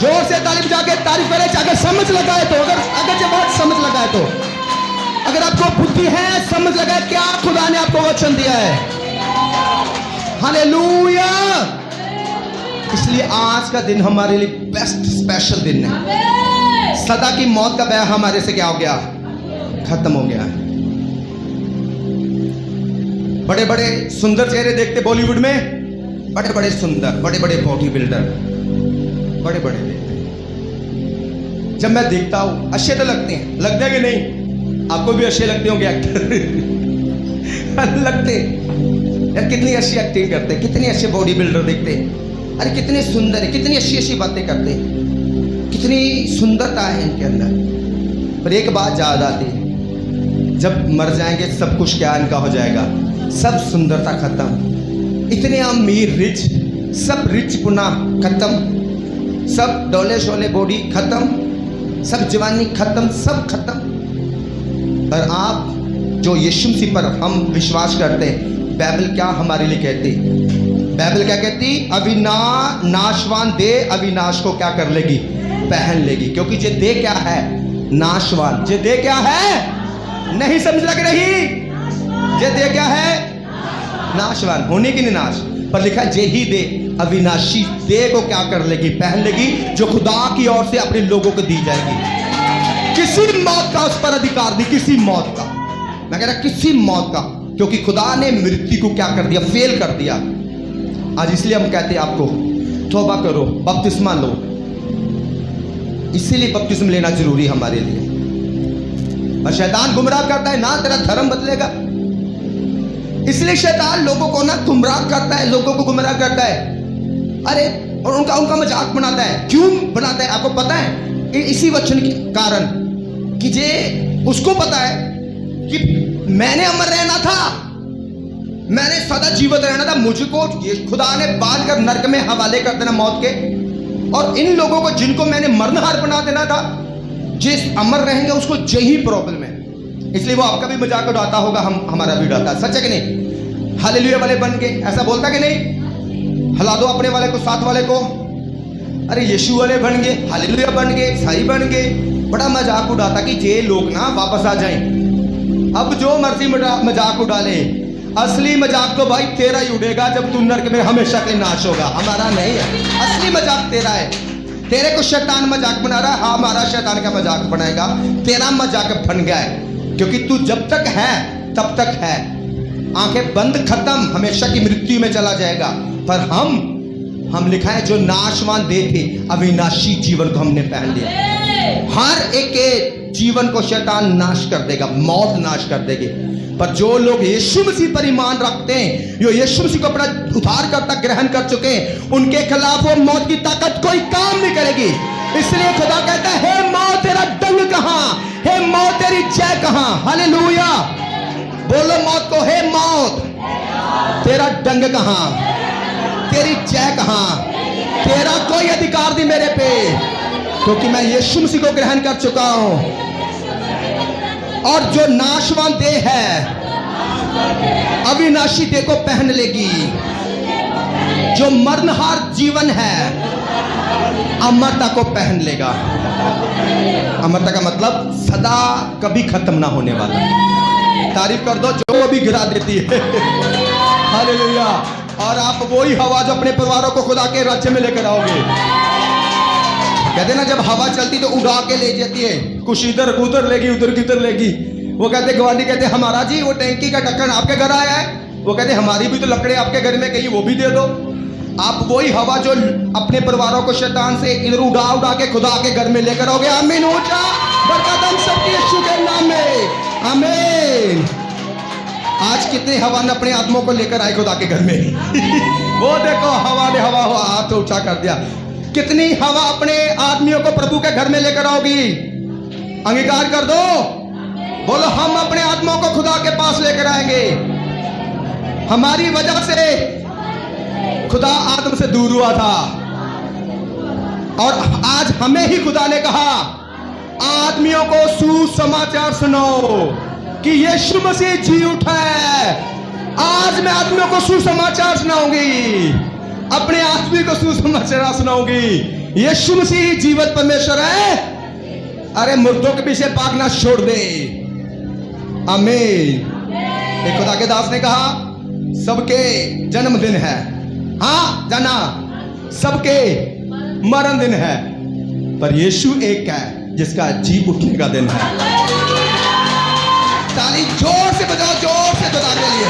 जोर से तारीफ जाके तारीफ करें। अगर समझ लगा है तो, अगर जब बात समझ लगा है तो, अगर आपको बुद्धि है, समझ लगा है क्या खुदा ने आपको वचन दिया है। हालेलुया। इसलिए आज का दिन हमारे लिए बेस्ट स्पेशल दिन है। सदा की मौत का भय हमारे से क्या हो गया, खत्म हो गया। बड़े बड़े सुंदर चेहरे देखते बॉलीवुड में, बड़े बड़े सुंदर, बड़े बड़े बॉडी बिल्डर, बड़े बड़े देखते। जब मैं देखता हूं अच्छे तो लगते हैं, लगते हैं कि नहीं? आपको भी अच्छे लगते होंगे एक्टर लगते यार, कितनी अच्छी एक्टिंग करते, कितने अच्छे बॉडी बिल्डर देखते, अरे कितने सुंदर है, कितनी अच्छी अच्छी बातें करते, कितनी सुंदरता है इनके अंदर। पर एक बात याद आती है, जब मर जाएंगे सब कुछ क्या इनका हो जाएगा, सब सुंदरता खत्म, इतने अमीर रिच, सब रिच पुना खत्म, सब डोले शोले बॉडी खत्म, सब जवानी खत्म, सब खत्म। पर आप जो यीशु मसीह पर हम विश्वास करते हैं, बाइबल क्या हमारे लिए कहती, बाइबल क्या कहती, नाशवान दे अविनाश को क्या कर लेगी, पहन लेगी। क्योंकि ये दे क्या है, नाशवान। ये दे क्या है, नहीं समझ लग रही, ये दे क्या है, नाशवान, होने की नहीं नाश। पर लिखा है यही दे अविनाशी दे को क्या कर लेगी, पहन लेगी, जो खुदा की ओर से अपने लोगों को दी जाएगी। किसी मौत का उस पर अधिकार नहीं, किसी मौत का, मैं कह रहा किसी मौत का, क्योंकि खुदा ने मृत्यु को क्या कर दिया, फेल कर दिया। आज इसलिए हम कहते हैं आपको तौबा करो, बपतिस्मा लो। इसीलिए बपतिस्मा लेना जरूरी है हमारे लिए। और शैतान गुमराह करता है ना, तेरा धर्म बदलेगा, इसलिए शैतान लोगों को ना गुमराह करता है, लोगों को गुमराह करता है। अरे और उनका मजाक बनाता है। क्यों बनाता है आपको पता है? इसी वचन के कारण कि जे उसको पता है कि मैंने अमर रहना था, मैंने सदा जीवित रहना था, मुझको ये खुदा ने बांध कर नरक में हवाले कर देना मौत के, और इन लोगों को जिनको मैंने मरणहार बना देना था, जिस अमर रहेंगे उसको यही प्रॉब्लम है। इसलिए वो आपका भी मजाक उड़ाता होगा, हमारा भी उड़ाता है। सच है कि नहीं? हालेलुया वाले बन के ऐसा बोलता कि नहीं? हिला दो अपने वाले को, साथ वाले को, अरे यीशु वाले बन गए, हालेलुया बन गए, ईसाई बन गए। बड़ा मजाक उड़ाता कि ये लोग ना वापस आ जाएं। अब जो मर्जी मजाक उड़ा ले, असली मजाक तो भाई तेरा ही उड़ेगा जब तू नरक में हमेशा के नाश होगा, हमारा नहीं है। असली मजाक तेरा है। तेरे को शैतान मजाक बना रहा है, हमारा शैतान का मजाक बनाएगा, तेरा मजाक बन गया है। क्योंकि तू जब तक है तब तक है, आंखें बंद, खत्म, हमेशा की मृत्यु में चला जाएगा। पर हम लिखा है जो नाशवान दे थे, अविनाशी जीवन को हमने पहन लिया। हर एक के जीवन को शैतान नाश कर देगा, मौत नाश कर देगी। पर जो लोग यीशु मसीह पर ईमान रखते हैं, जो यीशु मसीह को अपना उद्धारकर्ता ग्रहण कर चुके हैं, उनके खिलाफ वो मौत की ताकत कोई काम नहीं करेगी। इसलिए खुदा कहता है, हे मौत तेरा डंग कहां, हे मौत तेरी जय कहां। हालेलुया, बोलो मौत को, हे मौत तेरा डंग कहां, तेरी जय कहां, तेरा कोई अधिकार नहीं मेरे पे, क्योंकि मैं यीशु मसीह को ग्रहण कर चुका हूं। और जो नाशवान देह है, अविनाशी देह को पहन लेगी। जो मरणहार जीवन है, अमरता को पहन लेगा। अमरता का मतलब सदा कभी खत्म ना होने वाला। तारीफ कर दो जो अभी गिरा देती है। हालेलुया। और आप वही हवा जो अपने परिवारों को खुदा के राज्य में लेकर आओगे। कहते ना जब हवा चलती तो उड़ा के ले जाती है, कुछ इधर उधर लेगी, उधर किधर लेगी। वो कहते गवांडी कहते हमारा जी वो टैंकी का ढक्कन आपके घर आया है, वो कहते हमारी भी तो लकड़े आपके घर में गई, वो भी दे दो। आप वही हवा जो अपने परिवारों को शैतान से इधर उड़ा के खुदा के घर में लेकर आओगे। आमीन। ऊंचा बरकत हम सबकी यीशु के नाम में, आमीन। आज कितने हवा ने अपने आत्माओं को लेकर आए खुदा के घर में वो देखो हवा ने हवा हाथ ऊंचा कर दिया। कितनी हवा अपने आदमियों को प्रभु के घर में लेकर आओगी? अंगीकार कर दो, बोलो हम अपने आत्माओं को खुदा के पास लेकर आएंगे। हमारी वजह से खुदा आदम से दूर हुआ था, और आज हमें ही खुदा ने कहा आदमियों को सुसमाचार सुनाओ कि यीशु मसीह जी उठा है। आज मैं आदमियों को सुसमाचार सुनाऊंगी, अपने आदमी को सुसमाचार सुनाऊंगी। यीशु मसीह जीवित परमेश्वर है। अरे मुर्दों के पीछे भागना छोड़ दे। आमीन। एक खुदा के दास ने कहा सबके जन्मदिन है, हाँ जाना, सबके मरण दिन है, पर यीशु एक है जिसका जी उठने का दिन है। ताली जोर से बजाओ, जोर से खुदा के लिए।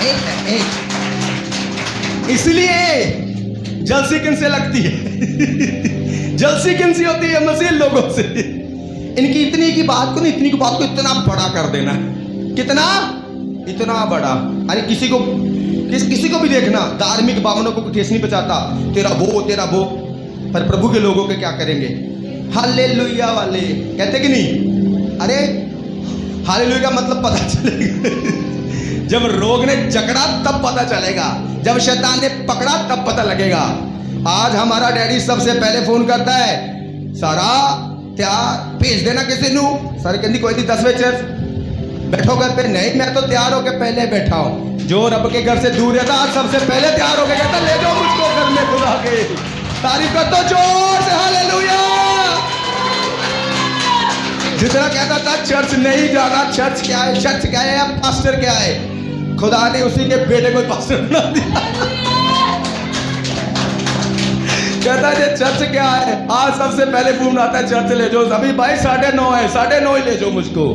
एक है, एक। इसलिए जलसी किन से लगती है? जलसी किन से होती है? मसीह लोगों से। इनकी इतनी की बात को नहीं, इतनी की बात को इतना बड़ा कर देना। कितना? इतना बड़ा। अरे किसी को भी देखना, धार्मिक बावनों को ठेस नहीं बचाता, तेरा वो, पर प्रभु के लोगों के क्या करेंगे? हालेलुया वाले कहते कि नहीं? अरे हालेलुया का मतलब पता चलेगा जब रोग ने जकड़ा तब पता चलेगा, जब शैतान ने पकड़ा तब पता लगेगा। आज हमारा डैडी सबसे पहले फोन करता है, सारा तैयार भेज देना किसी नू। सारे कहती कोई नहीं, 10 बजे बैठो घर पे। नहीं, मैं तो तैयार होके पहले बैठा हूं। जो रब के घर से दूर रहता आज सबसे पहले तैयार होके कहता ले जाओ मुझको घर में खुदा के। तारीफ कर दो जोर से, हालेलुया। जितना कहता था चर्च नहीं जाना, चर्च क्या है, चर्च क्या है, पास्टर क्या है, खुदा ने उसी के बेटे को पास्टर बना दिया। कहता है चर्च क्या है, आज सबसे पहले फोन आता है चर्च ले जाओ। अभी भाई 9:30 है, 9:30 ले जाओ मुझको।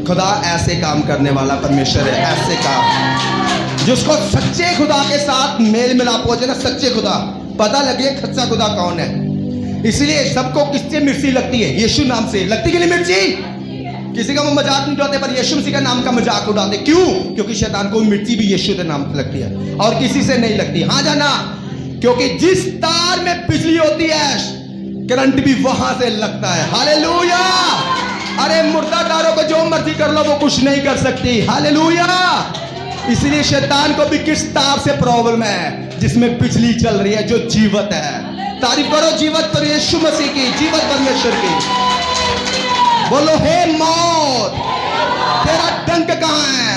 खुदा ऐसे काम करने वाला परमेश्वर है, ऐसे काम जिसको सच्चे खुदा के साथ मेल मिलाप हो जाए ना, सच्चे खुदा पता लगे सच्चा खुदा कौन है। इसलिए सबको किससे मिर्ची लगती है? यीशु नाम से लगती कि नहीं मिर्ची? किसी का वो मजाक नहीं उड़ाते, पर यीशु मसीह का नाम का मजाक उड़ाते। क्यों? क्योंकि शैतान को मिर्ची भी यीशु के नाम से लगती है और किसी से नहीं लगती। हाँ जाना, क्योंकि जिस तार में बिजली होती है करंट भी वहां से लगता है। हालेलुया। अरे मुर्दा तारों को जो मर्जी कर लो वो कुछ नहीं कर सकती। हालेलुया। इसलिए शैतान को भी किस तार से प्रॉब्लम है? जिसमें बिजली चल रही है, जो जीवित है। तारीफ करो जीवित पर यीशु मसीह की, जीवित परमेश्वर की। बोलो हे मौत तेरा डंक कहां है?